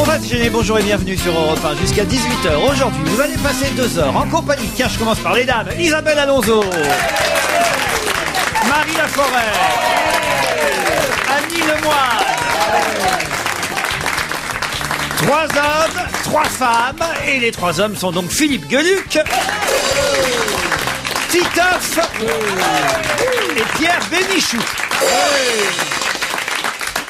va se gêner, bonjour et bienvenue sur Europe 1 jusqu'à 18h. Aujourd'hui, vous allez passer 2 heures en compagnie, tiens, je commence par les dames, Isabelle Alonso, Marie Laforêt, Annie Lemoine. 3 hommes, 3 femmes, et les 3 hommes sont donc Philippe Gueluc, Titoff et Pierre Bénichou.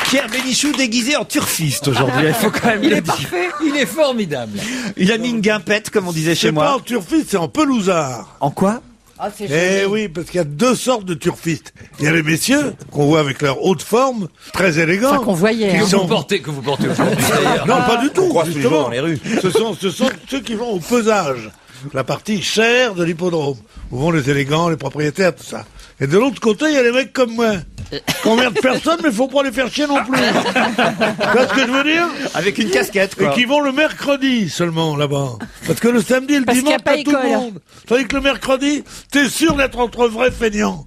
Pierre Bénichou déguisé en turfiste aujourd'hui, il faut quand même Il le est dire. parfait, il est formidable. Il a mis une guimpette, comme on disait chez C'est pas moi. en turfiste, c'est en pelousard. En quoi? Ah, c'est Eh joli. oui, parce qu'il y a 2 sortes de turfistes. Il y a les messieurs, qu'on voit avec leur haute forme, très élégants. Enfin, qu'on voyait. Qui hein. sont- Que vous portez aujourd'hui d'ailleurs. Non, pas du tout, croise tous les jours justement. dans les rues. Ce sont ceux qui vont au pesage. La partie chère de l'hippodrome. Où vont les élégants, les propriétaires, tout ça. Et de l'autre côté, il y a les mecs comme moi. Qui emmerdent personne, mais faut pas les faire chier non plus. Tu vois ce que je veux dire? Avec une casquette, Et quoi. qui vont le mercredi seulement là-bas. Parce que le samedi et le Parce qu'il y a dimanche, pas pas tout le école. monde. Tandis que le mercredi, t'es sûr d'être entre vrais feignants.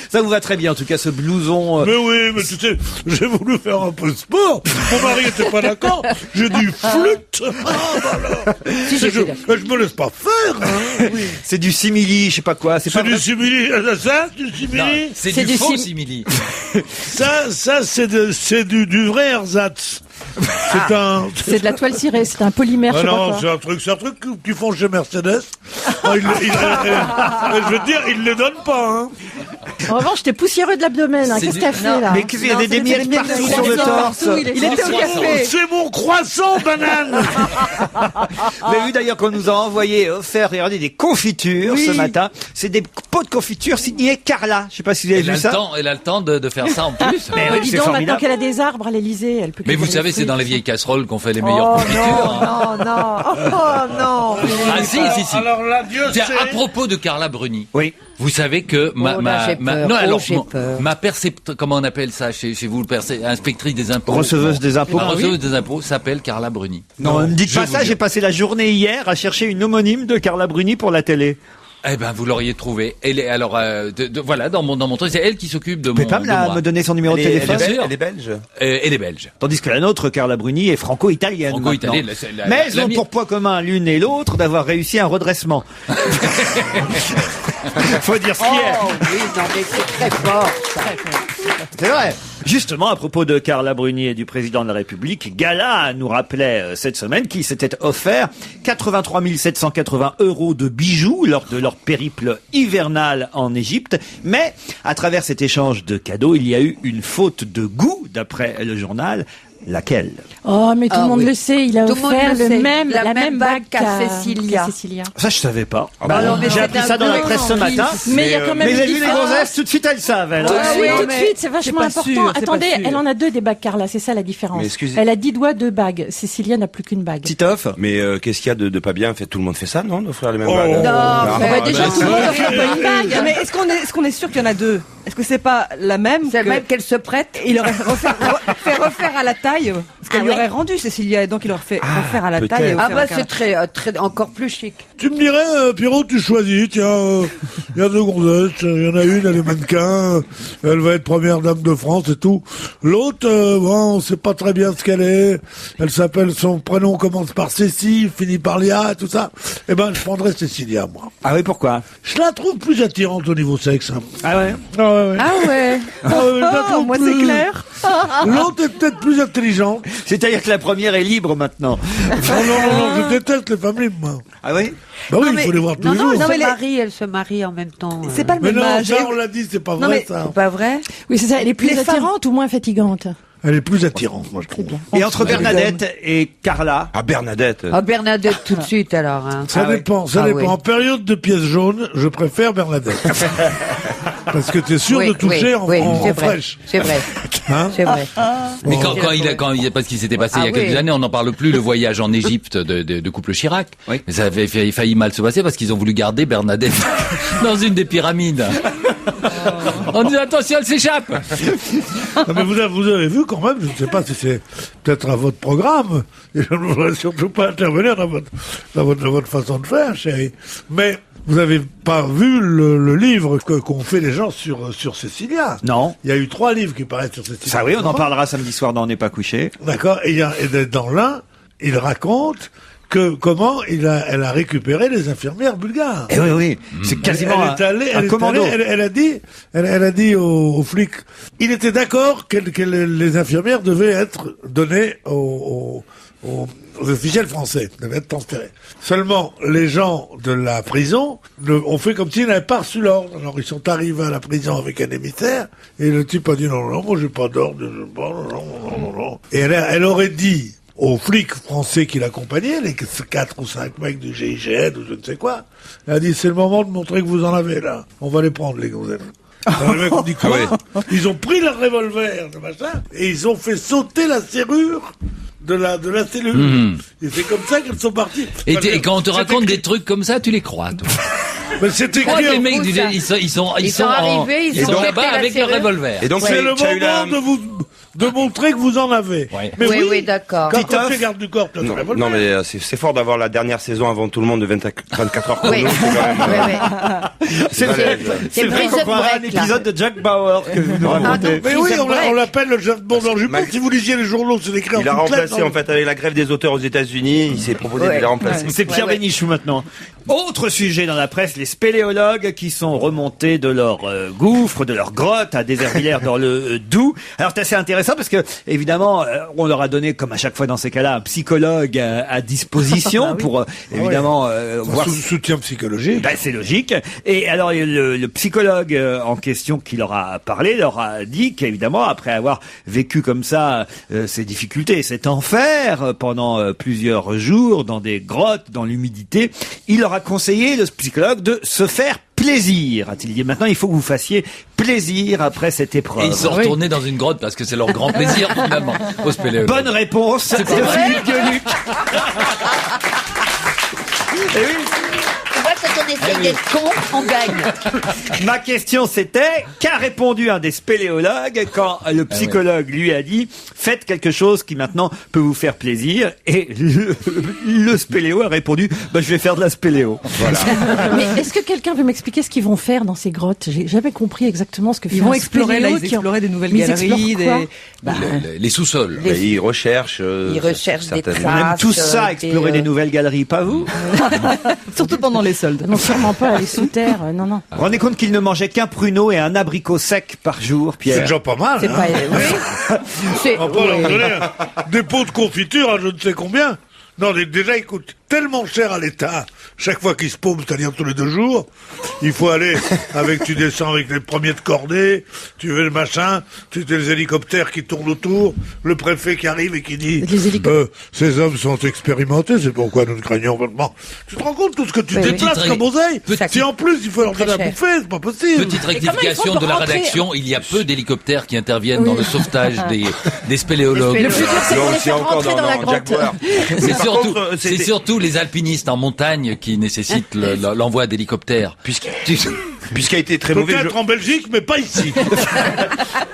Ça vous va très bien, en tout cas, ce blouson. Mais oui, mais tu sais, j'ai voulu faire un peu de sport. Mon mari était pas d'accord. J'ai dit flûte. Ah, voilà. Si, je me laisse pas faire. Hein. Oui. C'est du simili, je sais pas quoi. C'est pas C'est du simili. Ça, du Non, simili. c'est C'est du du faux sim- simili. Ça, c'est du vrai ersatz. C'est un. C'est de la toile cirée, c'est un polymère, je Ah sais pas non, quoi. c'est un truc qu'ils font chez Mercedes. Ah, je veux dire, ils le donnent pas, hein. En revanche, t'es poussiéreux de l'abdomen. hein. C'est Qu'est-ce du- que t'as fait là? Mais qu'il y a des miettes partout sur le torse. Il était au café. C'est mon croissant banane. Vous avez vu d'ailleurs qu'on nous a envoyé, offert, regardez, des confitures ce matin. C'est des pots de confiture signés Carla. Je sais pas si vous avez vu ça. Elle a le temps de faire ça en plus. Mais Bah, oui, dis c'est donc, maintenant formidable. qu'elle a des arbres à l'Elysée, elle peut. Mais vous cueillir savez, des c'est dans les fruits. vieilles casseroles qu'on fait les Oh meilleures confitures. hein. non, non, oh non. Ah si. Alors là, Dieu Tiens, sait. à propos de Carla Bruni. Oui. Vous savez que là, j'ai peur. non, alors, j'ai peur. ma comment on appelle ça chez vous, inspectrice des impôts. Receveuse des impôts. La Ah oui. receveuse des impôts s'appelle Carla Bruni. Non, ne me dites je pas vous ça, dis. j'ai passé la journée hier à chercher une homonyme de Carla Bruni pour la télé. Eh ben, vous l'auriez trouvée. Elle est, alors, voilà, dans mon truc, c'est elle qui s'occupe de Vous pouvez pas me donner son numéro de téléphone? sûr. Elle est belge. Elle est belge. Tandis que la nôtre, Carla Bruni, est franco-italienne. Franco-italienne, maintenant. la- Mais elles la- ont pour point commun l'une et l'autre d'avoir réussi un redressement. Faut dire ce qui est. Oh oui, non mais c'est très fort. ça. C'est vrai. Justement, à propos de Carla Bruni et du président de la République, Gala nous rappelait cette semaine qu'ils s'étaient offert 83 780 € de bijoux lors de leur périple hivernal en Égypte. Mais, à travers cet échange de cadeaux, il y a eu une faute de goût, d'après le journal. Laquelle? Oh, mais tout le Ah monde oui. le sait, il a Tout le monde offert le sait. la même bague qu'à Cécilia. Cécilia. Ça, je savais pas. alors, mais J'ai c'est appris un ça dans la peu- presse ce matin. Mais il y a quand même Mais une j'ai vu les différence. gonzesses, tout de suite elles savent. elles. Tout de Ah suite, oui, tout de mais suite, c'est vachement pas important. sûr, c'est Attendez, pas sûr. elle en a 2 des bagues, Carla, c'est ça la différence. Mais excusez- Elle a 10 doigts, 2 bagues. Cécilia n'a plus qu'une bague. Titoff. Mais qu'est-ce qu'il y a de pas bien? En fait, tout le monde fait ça, non? D'offrir les mêmes Oh. bagues. Non, Ah, mais Bah, déjà, bah, tout le monde offre pas une bague. Mais est-ce qu'on est sûr qu'il y en a 2? Est-ce que c'est pas la même C'est que- même qu'elle se prête. Il aurait fait refaire à la taille, parce qu'elle Ah lui ouais. aurait rendu Cécilia, et donc il aurait fait refaire à la peut-être. taille. et Ah offert bah à c'est Carla. très encore plus chic. Tu me dirais, Pierrot, tu choisis, tiens, il y a 2 gonzesses, il y en a une, elle est mannequin, elle va être première dame de France et tout. L'autre, bon, on sait pas très bien ce qu'elle est, elle s'appelle, son prénom commence par Cécile, finit par Lia, tout ça. Eh ben, je prendrais Cécilia, moi. Ah oui, pourquoi? Je la trouve plus attirante au niveau sexe. Hein. Ah ouais. Ah ouais, ouais. Ah ouais. Ah ouais, je la trouve moi plus- c'est clair. L'autre est peut-être plus intelligente. C'est-à-dire que la première est libre maintenant. Non, je déteste les femmes libres, moi. Ah oui? Bah oui, Non, il mais- faut les voir tous Non les non, jours. elle se marie en même temps. C'est pas le Mais même non, âge. ça, on l'a dit, c'est pas Non vrai, mais ça. c'est pas vrai. Oui, c'est ça. Elle est plus Les femmes- attirante ou moins fatigante? Elle est plus attirante, moi, je trouve. Et entre Bernadette et Carla? Ah, Bernadette. Ah Bernadette tout de suite alors. Hein. Ça Ah dépend, ça Ah dépend. oui. En période de pièces jaunes, je préfère Bernadette. Parce que t'es sûr Oui, de toucher oui, oui, en c'est vrai. fraîche. C'est vrai. Hein C'est vrai. Mais Bon. parce qu'il s'était passé il y a Ah quelques oui. années, on n'en parle plus, le voyage en Égypte de couple Chirac. Oui. Mais ça avait failli mal se passer parce qu'ils ont voulu garder Bernadette dans une des pyramides. On dit attention, elle s'échappe. Non, mais vous avez vu quand même, je ne sais pas si c'est peut-être à votre programme, et je ne voudrais surtout pas intervenir dans votre façon de faire, chérie. Mais vous n'avez pas vu le livre qu'ont fait les les gens sur Cécilia. Non. Il y a eu 3 livres qui paraissent sur Cécilia. Ça oui, on en parlera samedi soir dans On n'est pas couché. D'accord. Et dans l'un, il raconte comment elle a récupéré les infirmières bulgares. Eh oui, c'est quasiment un commando. Elle a dit aux flics, il était d'accord que les infirmières devaient être données aux officiels français, devaient être transférés. Seulement, les gens de la prison ont fait comme s'ils n'avaient pas reçu l'ordre. Alors, ils sont arrivés à la prison avec un émissaire, et le type a dit non, moi j'ai pas d'ordre, non. Et elle aurait dit aux flics français qui l'accompagnaient, les 4 ou 5 mecs du GIGN ou je ne sais quoi, elle a dit c'est le moment de montrer que vous en avez là. On va les prendre les gonzesses. Alors les mecs ont dit quoi? Ils ont pris leur revolver, de machin, et ils ont fait sauter la serrure de la cellule. Et c'est comme ça qu'elles sont parties. Et quand on te raconte des trucs comme ça, tu les crois, toi. Mais c'est écrit. Les mecs, ils sont arrivés, ils ont là-bas jeté la avec leur serrure. revolver. Et donc, C'est le moment de montrer que vous en avez. Ouais. Mais Oui, d'accord. Quand tu es garde du corps, tu as le revolver. Non, mais c'est fort d'avoir la dernière saison avant tout le monde de 24 heures chrono. Oui. C'est vrai Prison qu'on croirait un Break, là. épisode de Jack Bauer que vous nous racontez. Mais oui, Prison Break. on l'appelle le James Bond en jupon. Si vous lisiez les journaux, c'est écrit en Il a toutes lettres, remplacé, en fait, avec la grève des auteurs aux États-Unis, il s'est proposé de les remplacer. C'est Pierre Bénichou maintenant. Autre sujet dans la presse, les spéléologues qui sont remontés de leur gouffre, de leur grotte à Déservillers dans le Doubs. Alors c'est assez intéressant parce que évidemment on leur a donné, comme à chaque fois dans ces cas-là, un psychologue à disposition pour évidemment voir. Soutien psychologique. Ben, c'est logique. Et alors le psychologue en question qui leur a parlé leur a dit qu'évidemment après avoir vécu comme ça ces difficultés, cet enfer pendant plusieurs jours dans des grottes, dans l'humidité, il leur a conseillé, le psychologue, de se faire plaisir, a-t-il dit. Maintenant, il faut que vous fassiez plaisir après cette épreuve. Et ils sont retournés dans une grotte parce que c'est leur grand plaisir, finalement, aux spéléologues. Bonne réponse de Philippe Gueluc. Eh oui. Tu vois, quand on essaie d'être con, on gagne. Ma question c'était, qu'a répondu un des spéléologues quand le psychologue lui a dit faites quelque chose qui maintenant peut vous faire plaisir, et le spéléo a répondu je vais faire de la spéléo. Voilà. Mais est-ce que quelqu'un veut m'expliquer ce qu'ils vont faire dans ces grottes? J'ai jamais compris exactement ce que Ils vont explorer, des nouvelles Mais ils galeries, explorent quoi? Les sous-sols. Ils recherchent. Ils recherchent des certaines- On aime traces. tous ça, explorer des, des nouvelles galeries, pas vous? surtout pendant les soldes. Non, sûrement pas aller sous terre. Non. Vous vous rendez compte qu'il ne mangeait qu'un pruneau et un abricot sec par jour, C'est Pierre? déjà pas mal. C'est hein. pas. Oui. C'est. On va pas leur donner des pots de confiture à je ne sais combien. Non, déjà, ils coûtent tellement cher à l'État. Chaque fois qu'ils se paument, c'est-à-dire tous les 2 jours, il faut aller tu descends avec les premiers de cordée, tu veux le machin, tu as les hélicoptères qui tournent autour, le préfet qui arrive et qui dit, ces hommes sont expérimentés, c'est pourquoi nous ne craignons vraiment. Tu te rends compte tout ce que tu déplaces comme oseille? Si en plus il faut leur donner à bouffer, c'est pas possible. Petite rectification de la rédaction, il y a peu d'hélicoptères qui interviennent dans le sauvetage des spéléologues. Le plus dur, c'est qu'on les fait rentrer dans la grotte. C'est surtout les alpinistes en montagne qui nécessitent l'envoi d'hélicoptères. Puisqu'il a été très mauvais. Peut-être en Belgique, mais pas ici.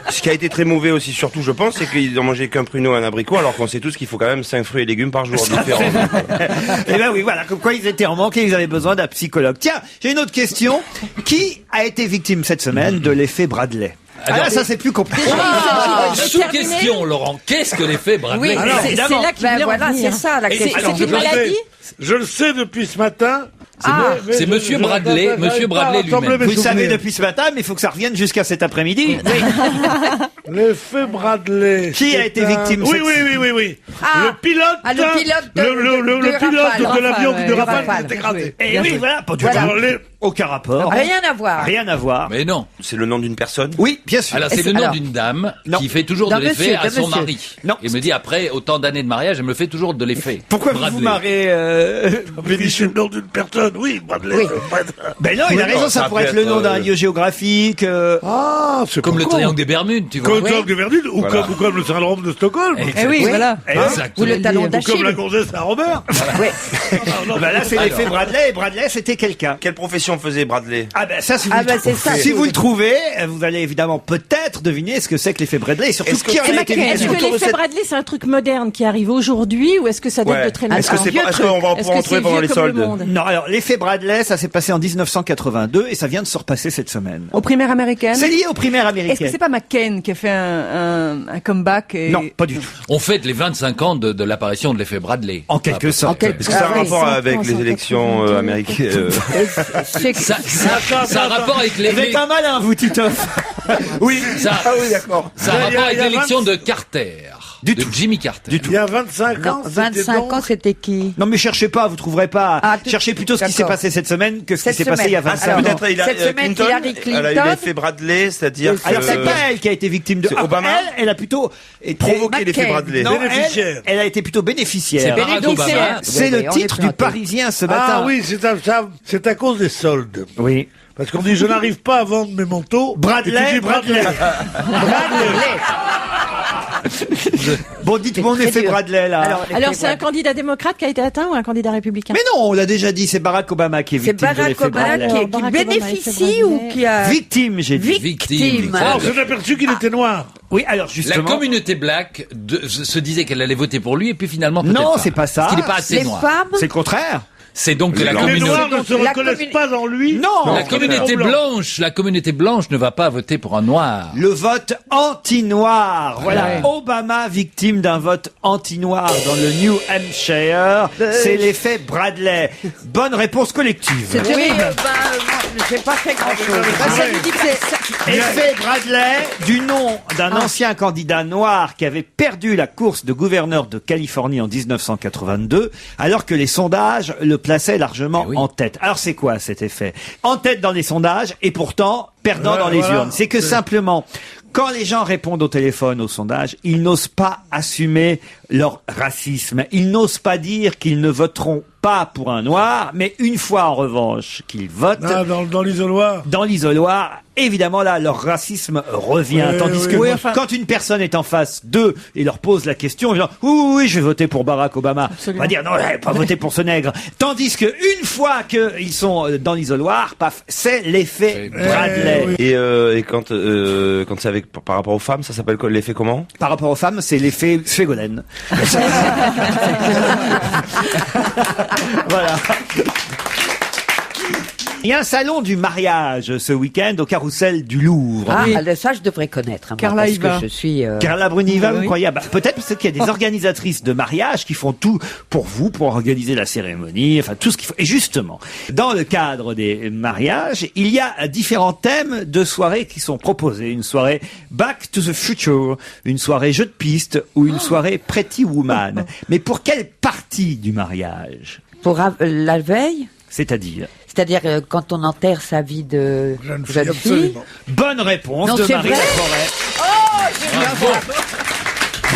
Ce qui a été très mauvais aussi, surtout, je pense, c'est qu'ils ont mangé qu'un pruneau et un abricot, alors qu'on sait tous qu'il faut quand même 5 fruits et légumes par jour différents. Eh ben oui, voilà, comme quoi ils étaient en manque et ils avaient besoin d'un psychologue. Tiens, j'ai une autre question. Qui a été victime cette semaine de l'effet Bradley? Ah là, ça c'est plus compliqué. Sous-question, Laurent, qu'est-ce que l'effet Bradley? Oui, c'est là qu'il vient voilà, c'est ça la question. C'est une maladie? Je le sais depuis ce matin. C'est Monsieur Bradley, Monsieur Bradley lui-même. Vous le savez depuis ce matin, mais il faut que ça revienne jusqu'à cet après-midi. L'effet Bradley. Qui a été victime? Oui. Le pilote. Le pilote le pilote de l'avion de Rafale qui Rafale. s'est écrasé. Et oui, voilà, pas du tout. Aucun rapport. Rien à voir. Rien à voir. Mais non. C'est le nom d'une personne? Oui, bien sûr. Alors c'est le nom d'une dame qui fait toujours de l'effet à son mari. Non. Et me dit après autant d'années de mariage, elle me fait toujours de l'effet. Pourquoi vous vous marrez C'est le nom d'une personne, oui, Bradley. Ben non, il a raison, ça pourrait être le nom d'un lieu géographique. Ah, c'est Comme pas le con. triangle des Bermudes, tu vois. Comme le triangle de Verdun, ou comme le syndrome de Stockholm. Eh oui, voilà. Exactement. Ou le talon Ou comme d'Achille. la gonzesse à Robert. Ben là, c'est l'effet Bradley, et Bradley, c'était quelqu'un. Quelle profession si on faisait Bradley? Ah ben ça, si vous, Ah ben, c'est ça. si vous le trouvez, vous allez évidemment peut-être deviner ce que c'est que l'effet Bradley et surtout Est-ce que- qui en a été Est-ce victime. que l'effet Bradley, c'est un truc moderne qui arrive aujourd'hui ou est-ce que ça date de très longtemps? Est-ce que c'est pas, est-ce qu'on va en pouvoir en trouver pendant les soldes? Non, alors l'effet Bradley, ça s'est passé en 1982 et ça vient de se repasser cette semaine. Aux primaires américaines. C'est lié aux primaires Est-ce que américaines. c'est pas McCain qui a fait un comeback et... Non, pas du tout. On fête les 25 ans de l'apparition de l'effet Bradley. En quelque sorte. Est-ce que ça a un rapport avec les élections américaines? Ça a un rapport avec Vous êtes un malin, vous, Titoff. Oui. ça Ah oui, d'accord. a un Il y a- rapport avec il y a l'élection de Carter. Du de tout. Jimmy Carter. Du tout. Il y a 25 ans, Non, c'était 25 donc- ans, c'était qui? Non, mais cherchez pas, vous trouverez pas. Ah, tout- Cherchez plutôt ce qui s'est d'accord. passé cette semaine que ce qui Cette s'est passé il y a semaine. 25 Alors, ans. Peut-être Cette semaine, Clinton, Hillary elle a eu Clinton. l'effet Bradley, c'est-à-dire Alors c'est que pas elle qui a été victime de. C'est Obama Elle a plutôt été provoqué l'effet McCain. Bradley. Non, Bénéficiaire. elle a été plutôt bénéficiaire. C'est Barack Bénédicte, Obama. C'est Ouais, le ouais, on est titre du planté. Parisien ce matin. Ah oui, c'est à cause des soldes. Oui. Parce qu'on dit, je n'arrive pas à vendre mes manteaux. Bradley, Et tu dis Bradley. Bon, dites mon très effet dur. Bradley là. Alors c'est un candidat démocrate qui a été atteint ou un candidat républicain? Mais non, on l'a déjà dit, c'est Barack Obama qui est C'est victime de Barack l'effet Obama Bradley. qui Barack Obama, bénéficie l'effet ou Bradley. qui a... Victime, j'ai dit. Victime. Oh, on s'est aperçu qu'il était noir. Oui, alors La justement. communauté black se disait qu'elle allait voter pour lui et puis finalement peut-être Non, pas. c'est pas ça. Parce qu'il n'est pas assez Les noir. femmes, C'est le contraire. C'est donc que la blancs. Les communauté noirs ne se La reconnaissent communi- pas en lui. Non. la communauté blanche, ne va pas voter pour un noir. Le vote anti-noir. Voilà. Obama victime d'un vote anti-noir dans le New Hampshire. C'est l'effet Bradley. Bonne réponse collective. oui, j'ai pas fait grand-chose. Ça nous dit que c'est... Effet Bradley, du nom d'un ancien candidat noir qui avait perdu la course de gouverneur de Californie en 1982, alors que les sondages le plaçaient largement Eh oui. en tête. Alors c'est quoi cet effet? En tête dans les sondages et pourtant perdant dans les voilà. urnes. C'est que simplement, quand les gens répondent au téléphone au sondage, ils n'osent pas assumer leur racisme. Ils n'osent pas dire qu'ils ne voteront pas pour un noir, mais une fois en revanche qu'ils votent, Ah, dans l'isoloir. dans l'isoloir, évidemment là, leur racisme revient. Oui, Tandis oui, que oui. quand une personne est en face d'eux et leur pose la question, ils disent oui, je vais voter pour Barack Obama. Absolument. On va dire non, je vais pas voter pour ce nègre. Tandis que une fois qu'ils sont dans l'isoloir, paf, c'est l'effet C'est- Bradley. oui. Et quand c'est avec par rapport aux femmes, ça s'appelle quoi, l'effet comment? Par rapport aux femmes, c'est l'effet Ségolène. Voilà. Il y a un salon du mariage ce week-end au Carrousel du Louvre. Ah, ça, je devrais connaître. Moi, Carla parce Iva. que je suis... Carla Bruniva, vous Oui. croyez? Ah bah, peut-être parce qu'il y a des organisatrices de mariage qui font tout pour vous, pour organiser la cérémonie, enfin tout ce qu'il faut. Et justement, dans le cadre des mariages, il y a différents thèmes de soirées qui sont proposés. Une soirée Back to the Future, une soirée jeu de piste ou une soirée Pretty Woman. Mais pour quelle partie du mariage? Pour la veille, C'est-à-dire? c'est-à-dire quand on enterre sa vie de Jeune fille, jeune fille. absolument. Bonne réponse Non, de c'est Marie vrai Laforêt.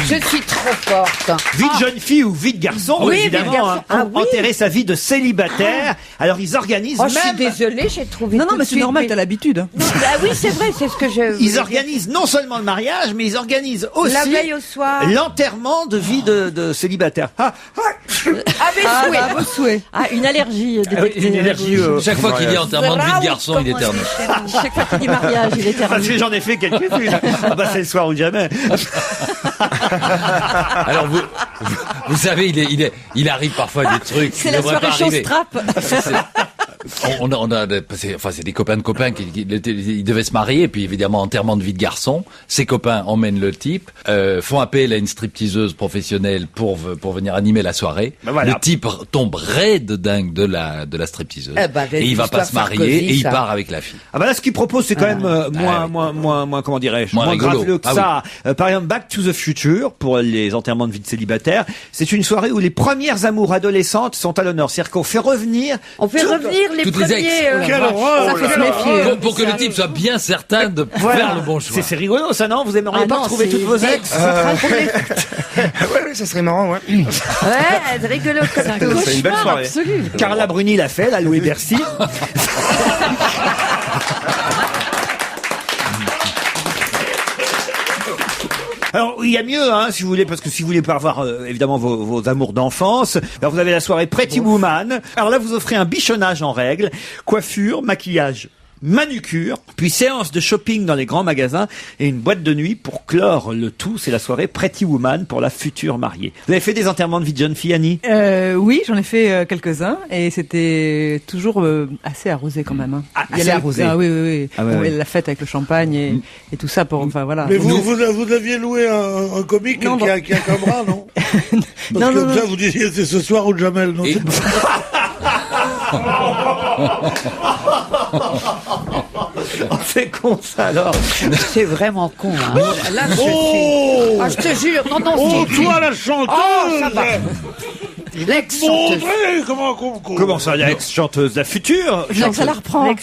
Je suis trop forte. Vie de jeune fille ou vie de garçon, Oui, évidemment. vie de garçon. Ah oui. Enterrer sa vie de célibataire. Alors ils organisent Oh, je suis même... désolée, j'ai trouvé. Non, tout mais de c'est suite, normal, t'as l'habitude. Non, bah oui, c'est vrai, c'est ce que je. Ils organisent non seulement le mariage, mais ils organisent aussi La veille au soir. l'enterrement de vie de célibataire. Ah, Avec Ah, souhait. bah, vos souhaits. Ah, une allergie détectée. une allergie. Chaque fois qu'il y a enterrement de vie de garçon, il éternue. Chaque fois qu'il dit mariage, il parce éternue. que j'en ai fait quelques-unes. Ah bah c'est le soir ou jamais. Alors vous savez, il arrive parfois des trucs qui C'est ne la devraient pas soirée arriver. Strap. C'est des copains de copains qui ils devaient se marier, et puis évidemment enterrement de vie de garçon. Ses copains emmènent le type, font appel à une stripteaseuse professionnelle pour venir animer la soirée. Ben voilà. Le type tombe raide dingue de la stripteaseuse, Eh ben, et il va pas l'histoire se marier Sarkozy, et il ça. part avec la fille. Ah bah là, ce qu'ils proposent, c'est quand même oui. moins, comment dirais-je, Moins moins rigolo. graveleux que Ah ça. Par exemple, Back to the Future, pour les enterrements de vie de célibataire, c'est une soirée où les premières amours adolescentes sont à l'honneur. C'est-à-dire qu'on fait revenir... On fait revenir les toutes les premiers. ex. Quelle horreur! Ça fait se méfier. Pour que le type soit bien certain de faire le bon choix. C'est rigolo, ça, non? Vous aimeriez Ah pas non, retrouver c'est- toutes vos ex? Ouais, ça serait marrant, ouais. Ouais, c'est rigolo comme tout. C'est une belle soirée. Absolu. Carla Bruni l'a fait, la Louis Bercy. Alors, il y a mieux, hein, si vous voulez, parce que si vous voulez pas avoir, évidemment, vos amours d'enfance, alors vous avez la soirée Pretty Woman. Alors là, vous offrez un bichonnage en règle, coiffure, maquillage, manucure, puis séance de shopping dans les grands magasins et une boîte de nuit pour clore le tout. C'est la soirée Pretty Woman pour la future mariée. Vous avez fait des enterrements de vie de jeune fille, Annie? Oui, j'en ai fait quelques-uns et c'était toujours assez arrosé quand même. Hein. Ah, Il y a assez la- arrosé. Ah oui, oui, oui. Ah ouais, Bon, ouais. et la fête avec le champagne et tout ça pour, enfin voilà. Mais vous aviez loué un comique Non, qui a un bras, non? Parce que non, ça, vous disiez c'est ce soir ou Jamel, non? Et- C'est pas- Oh, c'est con ça alors. C'est vraiment con. Hein. Là, je suis... Oh! Ah, je te jure. Non, non, Oh, c'est- toi la chanteuse! Oh, ça va. L'ex-chanteuse. Montrez Comment ça, l'ex-chanteuse, la future? Donc ça la reprend.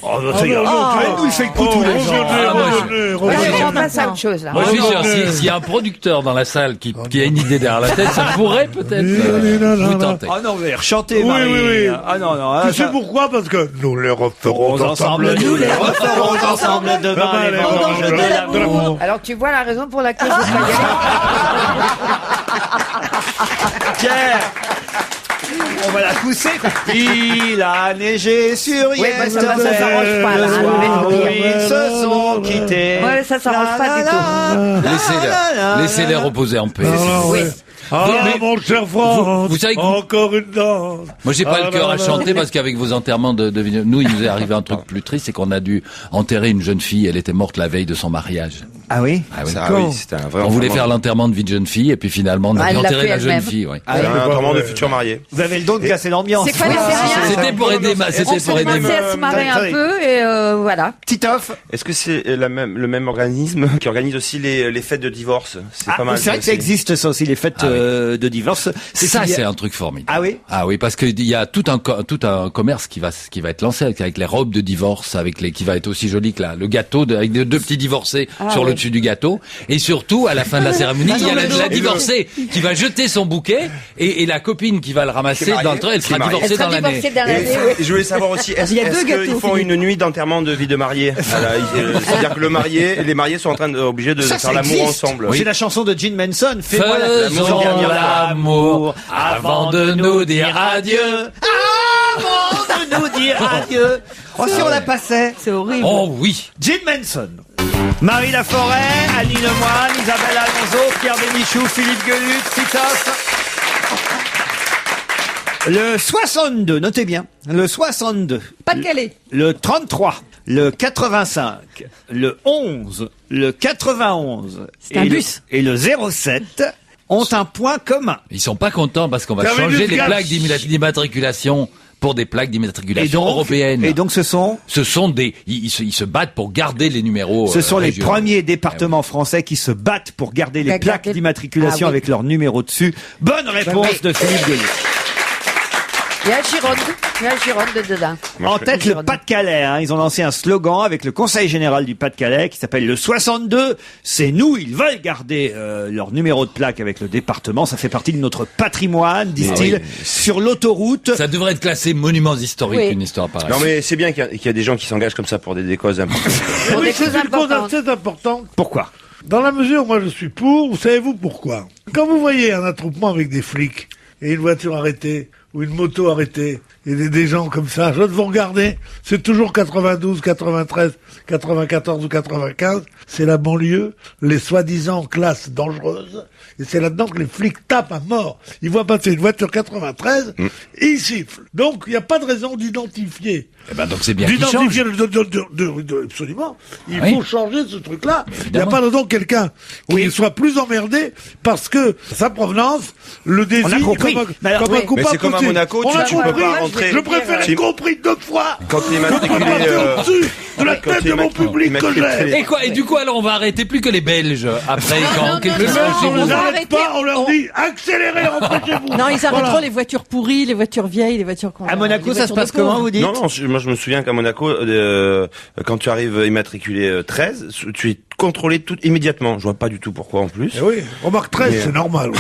Oh, ça y est. Elle nous fait le coup tous les jours. Allez, on passe à autre chose, là. Moi, je suis sûr, non. s'il y a un producteur dans la salle qui a une idée derrière la tête, ça pourrait peut-être vous tenter. Ah non, mais chantez, Oui, Marie. oui, oui. Ah non, non. Tu sais pourquoi? Parce que nous les referons ensemble. Nous les referons ensemble demain, les vendanges de l'amour. Alors, tu vois la raison pour laquelle je veux pas y aller. Pierre, on va la pousser. Il a neigé sur Oui, bah, ça Yesterday, s'arrange pas, là, le hein, soir je vais où te dire. ils se sont quittés. Ouais, ça s'arrange pas du tout. Laissez-les reposer en paix. Oui. Ah, Mais- mon cher France, vous savez que- encore une danse. Moi, j'ai pas Ah, le cœur là, à là, chanter là. parce qu'avec vos enterrements de nous, il nous est arrivé un truc plus triste, c'est qu'on a dû enterrer une jeune fille. Elle était morte la veille de son mariage. Ah oui? Ah oui. Ah oui, c'était un vrai On voulait enterrement. faire l'enterrement de vie de jeune fille et puis finalement on a Ah, dû elle l'a enterrer fait la jeune elle-même. fille. Oui. C'est un enterrement de futurs mariés. Vous avez le don de casser l'ambiance. C'est quoi les céréales C'était pour aider, On c'était s'est pour aider. commencé à se marrer un peu et voilà. Titoff. Est-ce que c'est le même organisme qui organise aussi les fêtes de divorce? C'est pas mal. C'est vrai que ça existe, ça aussi, les fêtes de divorce. Ça, qu'il y a- c'est un truc formidable. Ah oui? Ah oui, parce que il y a tout un commerce qui va être lancé avec les robes de divorce, qui va être aussi joli que le gâteau avec deux petits divorcés sur le dessus du gâteau. Et surtout, à la fin de la cérémonie, il y a la divorcée qui va jeter son bouquet et la copine qui va le ramasser dans le train. Elle sera divorcée Elle dans sera l'année. divorcée dans l'année, oui. Et je voulais savoir aussi, est-ce Il y a deux qu'ils gâteaux, font Philippe. une nuit d'enterrement de vie de mariée? Voilà, c'est-à-dire que les mariés sont obligés de Ça faire l'amour existe. ensemble. C'est la chanson de Gene Manson. Fais-moi Faisons l'amour l'amour avant de nous dire adieu. Avant de nous dire adieu. Oh, si on la passait. C'est horrible. Oh oui. Gene Manson. Marie Laforêt, Annie Lemoine, Isabelle Alonso, Pierre Bénichou, Philippe Gueluc, Titoff. Le 62, notez bien. Le 62. Pas-de-Calais. Le 33. Le 85. Le 11. Le 91. C'est un bus. Et le 07 ont un point commun. Ils sont pas contents parce qu'on va Terminus changer les 4. plaques d'immatriculation pour des plaques d'immatriculation européennes. Et donc ce sont ils se battent pour garder les numéros. Ce sont les régionaux. premiers départements français qui se battent pour garder les La plaques garder- d'immatriculation Ah oui. avec leur numéro dessus. Bonne réponse de Philippe Gueluc. Il y a Gironde dedans. En tête, le Pas-de-Calais. Hein. Ils ont lancé un slogan avec le Conseil général du Pas-de-Calais qui s'appelle le 62. C'est nous. Ils veulent garder leur numéro de plaque avec le département. Ça fait partie de notre patrimoine, disent-ils, oui. sur l'autoroute. Ça devrait être classé monuments historiques, Oui. une histoire pareille. Non mais c'est bien qu'il y a des gens qui s'engagent comme ça pour des causes importantes. Pour Oui, des c'est choses une cause importantes. assez importante. Pourquoi? Dans la mesure où moi je suis pour, savez-vous pourquoi? Quand vous voyez un attroupement avec des flics et une voiture arrêtée ou une moto arrêtée et des gens comme ça, je vous regardez, c'est toujours 92, 93, 94 ou 95, c'est la banlieue, les soi-disant classes dangereuses, et c'est là-dedans que les flics tapent à mort. Ils voient passer une voiture 93 et ils sifflent. Donc il n'y a pas de raison d'identifier. Eh ben, donc c'est bien qu'ils changent. D'identifier absolument. Il Oui. faut changer ce truc-là. Il n'y a Évidemment. pas de raison que quelqu'un qui soit plus emmerdé parce que sa provenance le désigne compris. comme Mais alors, un oui. coupable. Mais c'est comme à possible. Monaco, On a tu peux compris. pas rentrer. Je préfère Tu- être compris 2 fois Quand tu es que de immatriculé, passer au-dessus de la quand tête tu es de mon public que immatriculé- j'ai. Et quoi? Et du coup, alors, on va arrêter plus que les Belges après, quand quelque Les chose Belges, chez on nous. les arrête arrêter. pas, on leur dit accélérez, rentrez chez vous. Non, ils arrêteront Voilà. les voitures pourries, les voitures vieilles, les voitures qu'on À Monaco, les ça se voitures passe de pauvres. comment, vous dites? Non, moi je me souviens qu'à Monaco, quand tu arrives immatriculé 13, tu es contrôlé tout immédiatement. Je vois pas du tout pourquoi en plus. Eh oui, remarque 13, c'est normal. Non,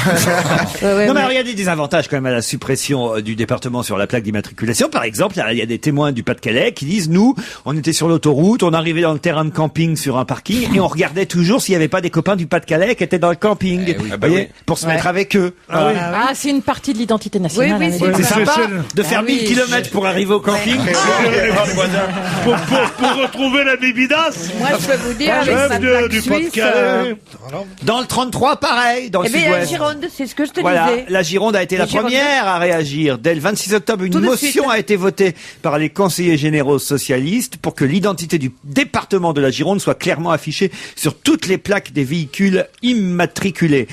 mais alors, il y a des désavantages quand même à la suppression nom du département sur la plaque d'immatriculation. Par exemple, il y a des témoins du Pas-de-Calais qui disent, nous, on était sur l'autoroute, on arrivait dans le terrain de camping sur un parking et on regardait toujours s'il n'y avait pas des copains du Pas-de-Calais qui étaient dans le camping. Eh oui. Vous voyez, pour se mettre avec eux. Ah, c'est une partie de l'identité nationale. Oui, oui, à la c'est limite. C'est sympa c'est- de faire 1000 kilomètres pour arriver au camping. Pour retrouver la bibidasse. Moi, je peux vous dire, avec ma Chef plaque du suisse, Pas-de-Calais. Voilà. Dans le 33, pareil, dans le eh bien, la sud-ouest. Gironde, c'est ce que je te Voilà, disais. la Gironde a été la Les Girondins. première à réagir. Dès le 26 octobre, une Tout de motion suite. a été votée par les conseillers généraux socialistes pour que l'identité du département de la Gironde soit clairement affichée sur toutes les plaques des véhicules immatriculés.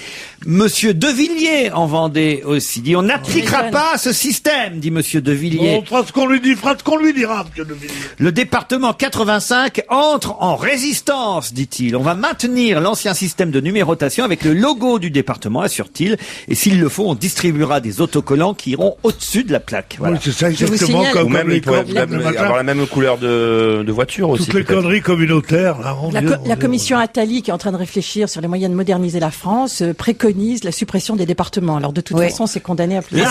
Monsieur De Villiers en Vendée aussi dit, on n'appliquera pas ce système, dit Monsieur De Villiers. On fera ce qu'on lui dit, fera ce qu'on lui dira, monsieur De Villiers. Le département 85 entre en résistance, dit-il. On va maintenir l'ancien système de numérotation avec le logo du département, assure-t-il. Et s'il le faut, on distribuera des autocollants qui iront au-dessus de la plaque. Voilà. Oui, c'est ça vous exactement signale- Ou comme même, les il pourrait corps, même le machin. avoir la même couleur de voiture aussi. Toutes les peut-être. conneries communautaires, là. La commission Attali, qui est en train de réfléchir sur les moyens de moderniser la France, préconise la suppression des départements. Alors de toute Oui. façon, c'est condamné à plusieurs.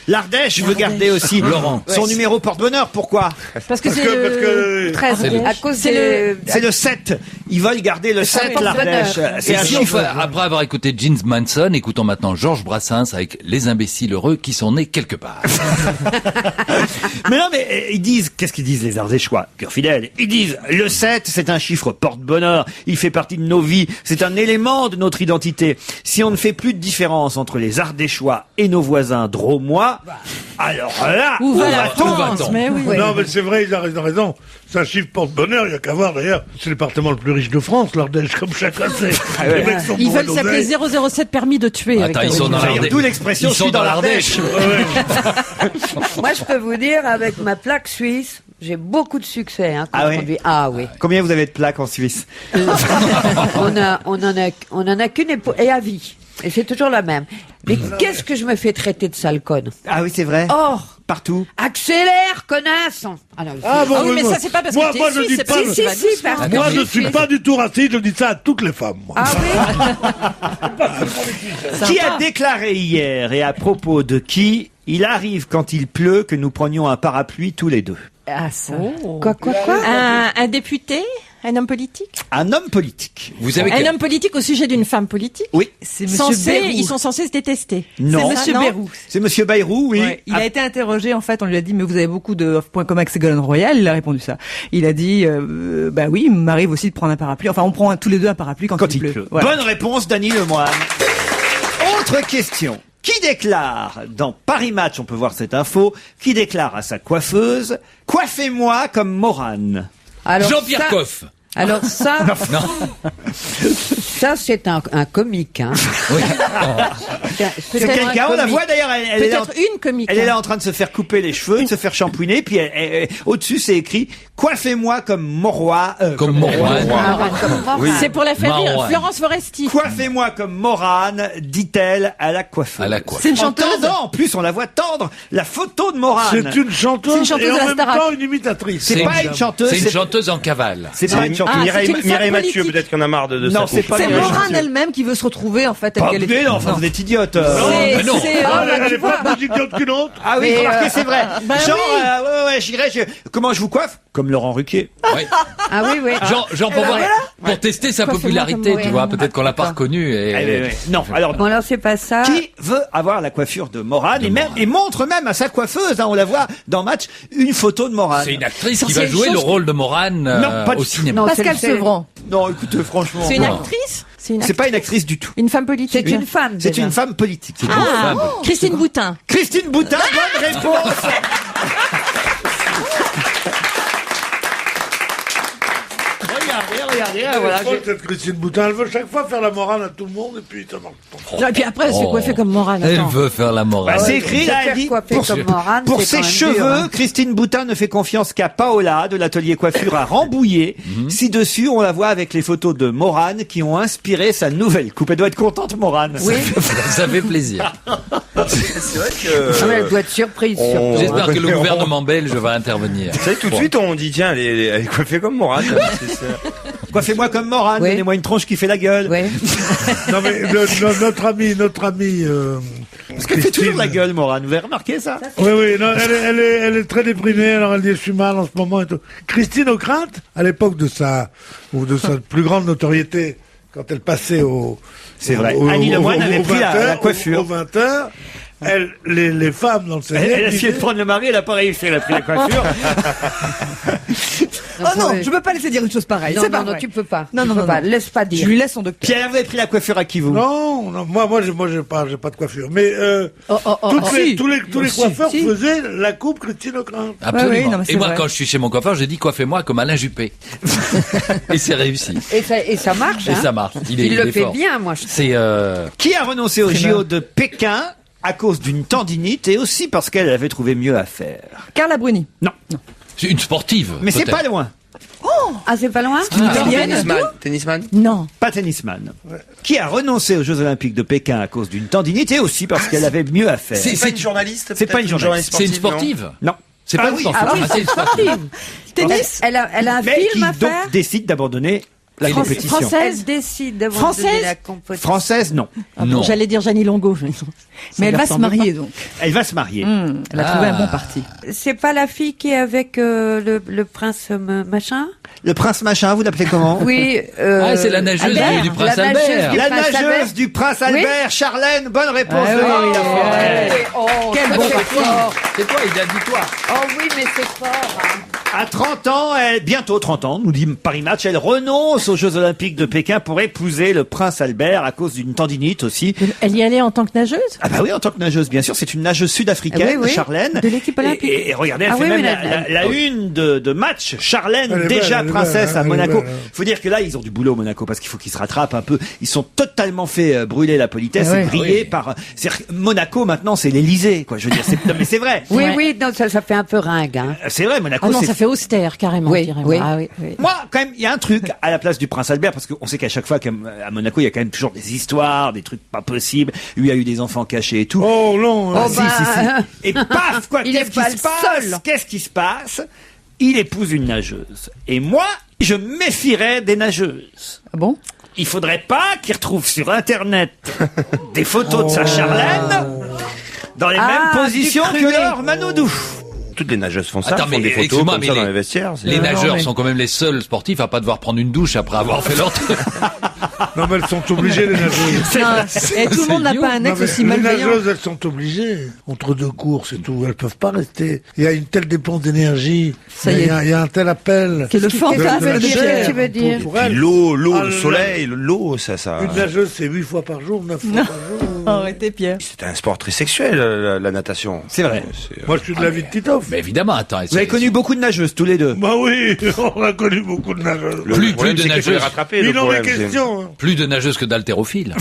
L'Ardèche veut garder aussi Laurent. son numéro porte-bonheur. Pourquoi? Parce que Parce c'est que- le 13, C'est le- à cause c'est des... C'est le 7. Ils veulent garder le 7, porte-bonheur. l'Ardèche. C'est Et un si on chiffre. fait- après avoir écouté Jim Manson, écoutons maintenant Georges Brassens avec Les imbéciles heureux qui sont nés quelque part. Mais non, mais ils disent, qu'est-ce qu'ils disent les Ardéchois? Cœur fidèle. Ils disent, le 7, c'est un chiffre porte-bonheur. Il fait partie de nos vies. C'est un élément de notre identité. Si on ne fait plus de différence entre les Ardéchois et nos voisins drômois, alors là, Où va la va-t-on? France? Mais oui. Non, mais c'est vrai, il a raison. C'est un chiffre porte-bonheur, il n'y a qu'à voir d'ailleurs. C'est le département le plus riche de France, l'Ardèche, comme chacun sait. ouais. Les mecs sont Ils bourrés veulent s'appeler d'oseille. 007 permis de tuer. avec Attends, ils la- sont dans Ça veut dire l'Ardèche. d'où l'expression, Ils je suis sont dans dans l'Ardèche. Moi, je peux vous dire, avec ma plaque suisse, j'ai beaucoup de succès quand Ah je oui conduis. Ah oui. Combien vous avez de plaques en Suisse? on en a qu'une et à vie. Et c'est toujours la même. Mais qu'est-ce que je me fais traiter de sale conne? Ah oui, c'est vrai. Oh! Partout. Accélère, connasse! Ah non, Ah bon, Ah oui, mais ça, c'est pas parce moi, que moi, t'es je suisse, dis c'est pas. parce que Si, tu vas si, doucement. parce Moi, que je suis pas du tout raciste, je dis ça à toutes les femmes, moi. Ah oui? Qui a déclaré hier et à propos de qui il arrive quand il pleut que nous prenions un parapluie tous les deux? Ah, ça. Quoi? Un député? Un homme politique? Un homme politique. Vous savez Un que... homme politique au sujet d'une femme politique? Oui. C'est Monsieur Bayrou. Ils sont censés se détester. Non. C'est Monsieur non Bayrou. C'est Monsieur Bayrou, oui. Ouais, il a été interrogé, en fait, on lui a dit, mais vous avez beaucoup de points communs avec Ségolène Royal. Il a répondu ça. Il a dit, bah oui, il m'arrive aussi de prendre un parapluie. Enfin, on prend tous les deux un parapluie quand il pleut. Voilà. Bonne réponse, Dany Lemoine. Autre question. Qui déclare, dans Paris Match, on peut voir cette info, qui déclare à sa coiffeuse, coiffez-moi comme Morane? Alors Jean-Pierre ça- Coff. Alors ça, ça c'est un comique. Hein. Oui. C'est quelqu'un, on la voit d'ailleurs, elle est là, Peut-être une comique. elle est là en train de se faire couper les cheveux, de se faire shampouiner, puis au-dessus c'est écrit, coiffez-moi comme Morois, Comme Morane. Oui. C'est pour la faire rire. Marouane. Florence Foresti. coiffez-moi comme Morane, dit-elle à la coiffeuse. À la coiffe. C'est une En chanteuse. tendant, en plus, on la voit tendre la photo de Morane. C'est une chanteuse, C'est une chanteuse et de en la même Starac. temps une imitatrice. C'est pas une chanteuse, C'est une chanteuse en cavale. c'est pas une chanteuse. Ah, Mireille, c'est une femme Mireille Mathieu, politique. peut-être qu'on a marre de Non, ça. c'est pas C'est Mireille Morane Mathieu. elle-même qui veut se retrouver, en fait, telle Pas qu'elle mais est. non, enfin, vous êtes idiote. mais non. Elle est pas plus idiote qu'une autre. Ah oui, Mais, remarquez, c'est vrai. bah Genre, oui. ouais, j'irai, comment je vous coiffe? Comme Laurent Ruquier. Ouais. Ah oui, oui. Genre pour, voir- pour tester sa Coiffez-moi popularité, comme tu vois, peut-être qu'on l'a pas reconnu. Eh, Et... Non, alors, Bon alors c'est pas ça. qui veut avoir la coiffure de Morane et montre même à sa coiffeuse, hein, on la voit dans Match, une photo de Morane. C'est une actrice qui C'est va une jouer le chose- rôle de Morane Non, pas du au tout. cinéma. Non, Pascal c'est- Sevran. Non, écoutez, franchement. C'est une Non. actrice? C'est pas une actrice du tout. Une femme politique? C'est une femme. C'est déjà. une femme politique. Ah, Christine Boutin. Christine Boutin, bonne réponse. Regardez, voilà. Je crois que cette Christine Boutin, elle veut chaque fois faire la morale à tout le monde, et puis ça marche pas. Et puis après, elle se fait coiffer comme Morane. Elle Attends. veut faire la morale. Bah, c'est écrit là, Se elle dit, faire coiffer comme Morane, pour c'est ses quand même cheveux, dur, hein. Christine Boutin ne fait confiance qu'à Paola de l'atelier coiffure à Rambouillet. Ci-dessus, on la voit avec les photos de Morane qui ont inspiré sa nouvelle coupe. Elle doit être contente, Morane. Oui. Ça fait plaisir. C'est vrai Ah, que... mais elle doit être surprise. On- surtout. J'espère que le gouvernement belge va intervenir. Vous savez, tout de suite, on dit, tiens, elle est coiffée comme Morane. C'est ça. Coiffez-moi comme Morane, Oui. donnez-moi une tronche qui fait la gueule. Ouais. Non mais notre ami. Parce qu'elle fait toujours la gueule, Morane. Vous avez remarqué ça? Oui, non, elle est très déprimée. Alors elle dit je suis mal en ce moment et tout. Christine Ockrent, à l'époque de sa plus grande notoriété, quand elle passait C'est vrai. Annie Lemoine avait pris la coiffure. Au 20h, les femmes dans le Elle CNR a essayé de prendre le mari, elle a pas réussi, elle a pris la coiffure. Oh non, je peux pas laisser dire une chose pareille. Non, C'est pas non, vrai. tu peux pas. Non, Tu non, peux non, pas. non. Laisse pas Je dire. lui laisse son docteur. Pierre, vous avez pris la coiffure à qui, vous? Non, moi j'ai pas de coiffure. Mais tous les coiffeurs si. faisaient la coupe Christine Ockrent. Absolument. Ouais, oui, non, mais c'est et moi, vrai. quand je suis chez mon coiffeur, j'ai dit coiffez-moi comme Alain Juppé. Et c'est réussi. Et ça marche, Et hein. ça marche. Il Il le est fait fort. bien, moi, je trouve. C'est Qui a renoncé au JO de Pékin à cause d'une tendinite et aussi parce qu'elle avait trouvé mieux à faire? Carla Bruni. Non. c'est une sportive. Mais c'est peut-être. pas loin. Ah, c'est pas loin? Tennisman. Non. Pas tennisman. Qui a renoncé aux Jeux Olympiques de Pékin à cause d'une tendinite et aussi parce qu'elle avait mieux à faire? C'est- C'est pas une journaliste. C'est pas une journaliste. C'est une sportive, sportive. Non. C'est pas une sportive. Ah oui, Ah, c'est c'est une sportive. sportive. Tennis. Elle a un Mais qui film à donc faire. décide d'abandonner la compétition. Française. Elle décide de Française la compétition. Française, non. Non. J'allais dire Jeannie Longo. Mais elle va se marier donc. Elle va se marier. Elle a trouvé un bon parti. C'est pas la fille qui est avec le prince machin? Le prince machin, vous l'appelez comment? Oui. Ah, c'est la nageuse Albert. du prince La nageuse Albert. du La prince Albert. nageuse du prince Albert, Charlène, bonne réponse Ah de oui, Marie oui, Laforêt. Oh, Quel ça, bon c'est parti. fort. C'est quoi, il a dit toi? Oh oui, mais c'est fort. Hein. À 30 ans, bientôt 30 ans, nous dit Paris Match, elle renonce aux Jeux Olympiques de Pékin pour épouser le prince Albert à cause d'une tendinite aussi. Elle y allait en tant que nageuse? Ah bah oui, en tant que nageuse, bien sûr, c'est une nageuse sud-africaine, Ah oui, oui, Charlène. de l'équipe olympique. Et regardez, elle Ah fait oui, même oui, la une de match. Charlène, Elle est déjà belle, elle est princesse belle, à elle est Monaco. belle, hein. Faut dire que là, ils ont du boulot au Monaco parce qu'il faut qu'ils se rattrapent un peu. Ils sont totalement fait brûler la politesse Ah et ouais. briller Oui. par... C'est-à-dire que Monaco, maintenant, c'est l'Élysée, quoi. Je veux dire, non, mais c'est vrai. Oui, Ouais. oui, non, ça fait un peu ringue. Hein. C'est vrai, Monaco, Ah non, c'est ça fait austère, carrément. Oui, je dirais. oui. Ah oui, oui. Moi, quand même, il y a un truc à la place du prince Albert, parce qu'on sait qu'à chaque fois qu'à Monaco, il y a quand même toujours des histoires, des trucs pas possibles. Lui a eu des enfants cachés et tout. Oh non. Ah, Oh, bah, si. Et paf, quoi, il qu'est-ce est qui pas se le passe seul. Qu'est-ce qui se passe? Il épouse une nageuse. Et moi, je méfierais des nageuses. Ah bon? Il faudrait pas qu'il retrouve sur Internet des photos de sa Charlène dans les Ah, mêmes positions du que cruet. leur Manoudou. Toutes les nageuses font ça, Attends, font mais des photos excuse-moi, comme mais ça dans les- les vestiaires. Les Non, nageurs mais- sont quand même les seuls sportifs à pas devoir prendre une douche après avoir fait leur truc. Non mais elles sont obligées les nageuses. Non. Et tout le monde n'a idiot. pas un Non, ex mais aussi les malveillant. nageuses, elles sont obligées. Entre deux courses et tout, elles peuvent pas rester. Il y a une telle dépense d'énergie. Ça y est. Il y a un tel appel. C'est le de fantasme la de chair Pierre. Tu veux dire pour Puis elles. l'eau, Ah, le soleil, l'eau, ça. Une nageuse, c'est 8 fois par jour, 9 fois par jour. Arrêtez, Pierre. C'est un sport très sexuel, la natation. C'est vrai. Moi, je suis de la vie de Titoff. Mais évidemment, attends. Vous avez connu beaucoup de nageuses, tous les deux. Bah oui, on a connu beaucoup de nageuses. Plus problème, de c'est qu'il faut les nageuses. rattraper. le Ils ont des problème, c'est- questions. Hein. Plus de nageuses que d'haltérophiles.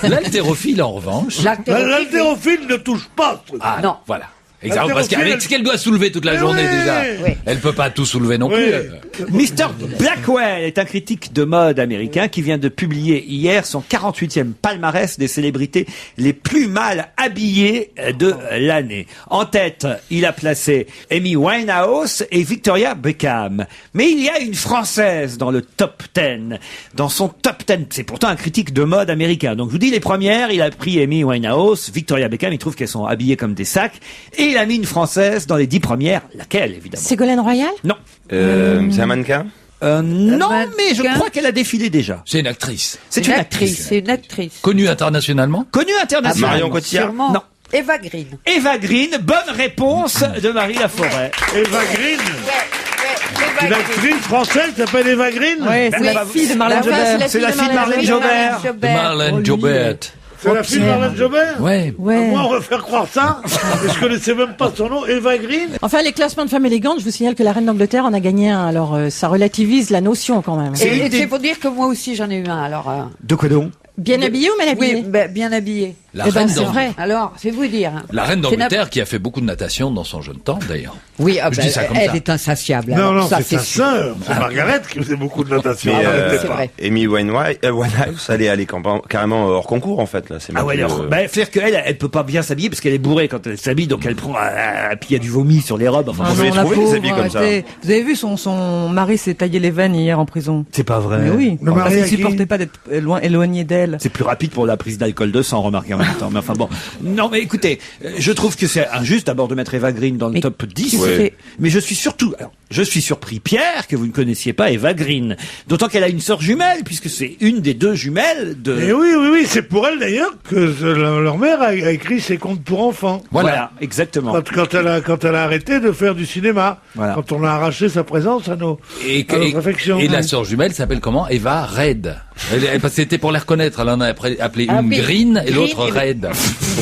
L'haltérophile, en revanche. L'haltérophile ne touche pas. ce truc. Ah, Non. voilà. Exactement, parce qu'avec ce qu'elle doit soulever toute la Mais journée oui. déjà, Oui. elle peut pas tout soulever non Oui. plus. Mr. Blackwell est un critique de mode américain qui vient de publier hier son 48e palmarès des célébrités les plus mal habillées de l'année. En tête, il a placé Amy Winehouse et Victoria Beckham. Mais il y a une Française dans le top 10. Dans son top 10, c'est pourtant un critique de mode américain. Donc je vous dis les premières, il a pris Amy Winehouse, Victoria Beckham, il trouve qu'elles sont habillées comme des sacs. Et il a mis une Française dans les 10 premières. Laquelle, évidemment? Ségolène Royal? Non. C'est un mannequin. Non, mannequin. mais je crois qu'elle a défilé déjà. C'est une actrice. C'est une actrice. C'est une actrice. Connue internationalement. Connue internationalement. Marion Cotillard. Sûrement. Non. Eva Green. Eva Green, bonne réponse de Marie Laforêt. Eva Green. Une actrice française qui s'appelle Eva Green. Ouais, c'est la fille de Marlène La fin, Jobert. C'est la fille de Marlène Jobert. De Marlène Jobert. C'est la fille de Marlène Jobert. Ouais. Ouais. Moi, on va faire croire ça. Mais je connaissais même pas son nom. Eva Green. Enfin, les classements de femmes élégantes, je vous signale que la reine d'Angleterre en a gagné un. Alors, ça relativise la notion quand même. Et c'est pour dire que moi aussi j'en ai eu un. Alors, De quoi donc? Bien habillée ou mal habillée? oui, bien habillé. La Eh ben, reine c'est d'Angleterre. vrai. Alors, c'est vous dire. hein. La reine C'est d'Angleterre qui a fait beaucoup de natation dans son jeune temps, d'ailleurs. Oui, Je dis ça comme elle ça. est insatiable. Non, alors, non, ça, c'est sa sûr. sœur. C'est Margaret qui faisait beaucoup de natation. Mais, Elle c'est arrêtait pas. vrai. Amy Winehouse, elle est carrément hors concours en fait là. C'est Ah même ouais, plus, alors, c'est-à-dire qu'elle, elle peut pas bien s'habiller parce qu'elle est bourrée quand elle s'habille, donc elle prend, puis il y a du vomi sur les robes. Enfin, Ah, bon, je vais non, la trouver des pauvre, habits comme ça. arrêtez. Vous avez vu son mari s'est taillé les veines hier en prison. c'est pas vrai. Mais oui, Le parce mari qu'il à qui supportait pas d'être éloigné d'elle. C'est plus rapide pour la prise d'alcool de sang, remarquez en même temps. Mais enfin bon. Non, mais écoutez, je trouve que c'est injuste d'abord de mettre Eva Green dans le Mais top 10. Ouais. Mais je suis surtout, alors, je suis surpris, Pierre, que vous ne connaissiez pas Eva Green. D'autant qu'elle a une sœur jumelle, puisque c'est une des deux jumelles de... Et oui, c'est pour elle d'ailleurs que leur mère a écrit ses contes pour enfants. Voilà, exactement. Quand elle a arrêté de faire du cinéma, Voilà. quand on a arraché sa présence à nos réflexions. Et la sœur jumelle s'appelle comment? Eva Red. Parce que c'était pour les reconnaître. Elle en a appelé Ah une oui, green et green, l'autre et- red.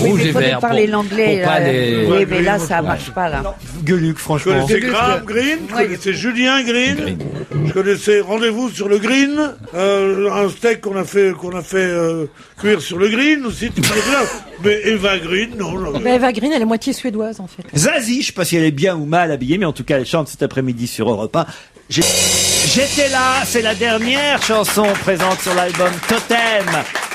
Oui, Rouge mais et faut vert. parler l'anglais. pour pas là. les... Oui, mais là, ça marche pas, là. Gueuluc, Je franchement. connaissais Graham Greene, je Ouais. connaissais Julien Green, Green. je connaissais Rendez-vous sur le Green, un steak qu'on a fait cuire sur le Green aussi, tu connais bien. Mais Eva Green, non. Ben, Eva Green, elle est moitié suédoise, en fait. Zazie, je sais pas si elle est bien ou mal habillée, mais en tout cas, elle chante cet après-midi sur Europe 1. J'étais là, c'est la dernière chanson présente sur l'album Totem,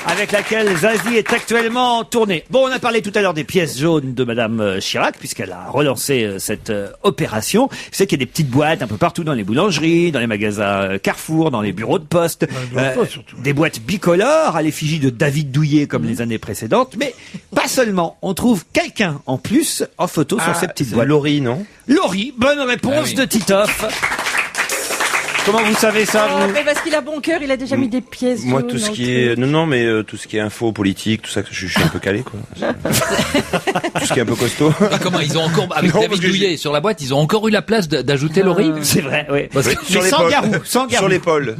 avec laquelle Zazie est actuellement tournée. Bon, on a parlé tout à l'heure des pièces jaunes de Madame Chirac, puisqu'elle a relancé cette opération. Je sais qu'il y a des petites boîtes un peu partout dans les boulangeries, dans les magasins Carrefour, dans les bureaux de poste, les bureaux de poste, surtout. des boîtes bicolores à l'effigie de David Douillet comme les années précédentes, mais pas seulement. On trouve quelqu'un en plus en photo sur ces petites c'est boîtes. Laurie, non? Laurie, bonne réponse Ah oui. de Titoff. Comment vous savez ça, Oh, vous mais parce qu'il a bon cœur, il a déjà mis des pièces Moi, jaunes tout ce dans qui le est, truc. non, mais tout ce qui est info politique, tout ça, je suis un peu calé, quoi. Tout ce qui est un peu costaud. Et comment ils ont encore, avec Non, David parce que Douillet sur la boîte, ils ont encore eu la place d'ajouter Laurie? C'est vrai, oui. Parce que- Sur Mais sans l'épaule. Garou, sans Garou. Sur l'épaule.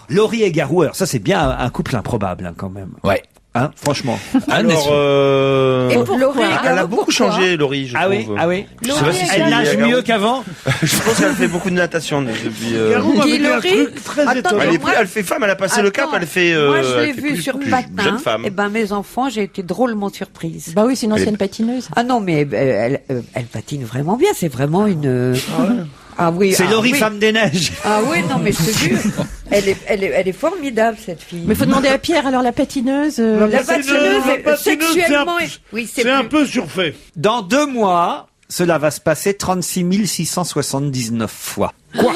Laurie et Garou, alors ça c'est bien un couple improbable hein, quand même. Ouais. Hein, franchement. Ah, n'est-ce Alors, Et pour Laurie, elle a beaucoup changé, Laurie, je Ah oui, trouve. ah oui. Je sais pas si c'est Elle lié nage à Garou. mieux qu'avant. Je pense qu'elle fait beaucoup de natation depuis. Garou m'avait dit un Laurie, truc très attends, étonnant. Elle est moi- plus, elle fait femme, elle a passé le cap, Attends, elle fait. moi, je l'ai elle fait vue plus- sur plus patin. jeune femme. Et ben, mes enfants, j'ai été drôlement surprise. Bah oui, c'est une ancienne patineuse. Ah non, mais elle patine vraiment bien. C'est vraiment une. Ah oui. C'est ah Laurie, oui. femme des neiges. Ah oui, non, mais je te jure, elle est formidable cette fille. Mais faut demander à Pierre, alors la patineuse. La patineuse, sexuellement, oui, c'est un peu surfait. Dans 2 mois, cela va se passer 36 679 fois. Quoi?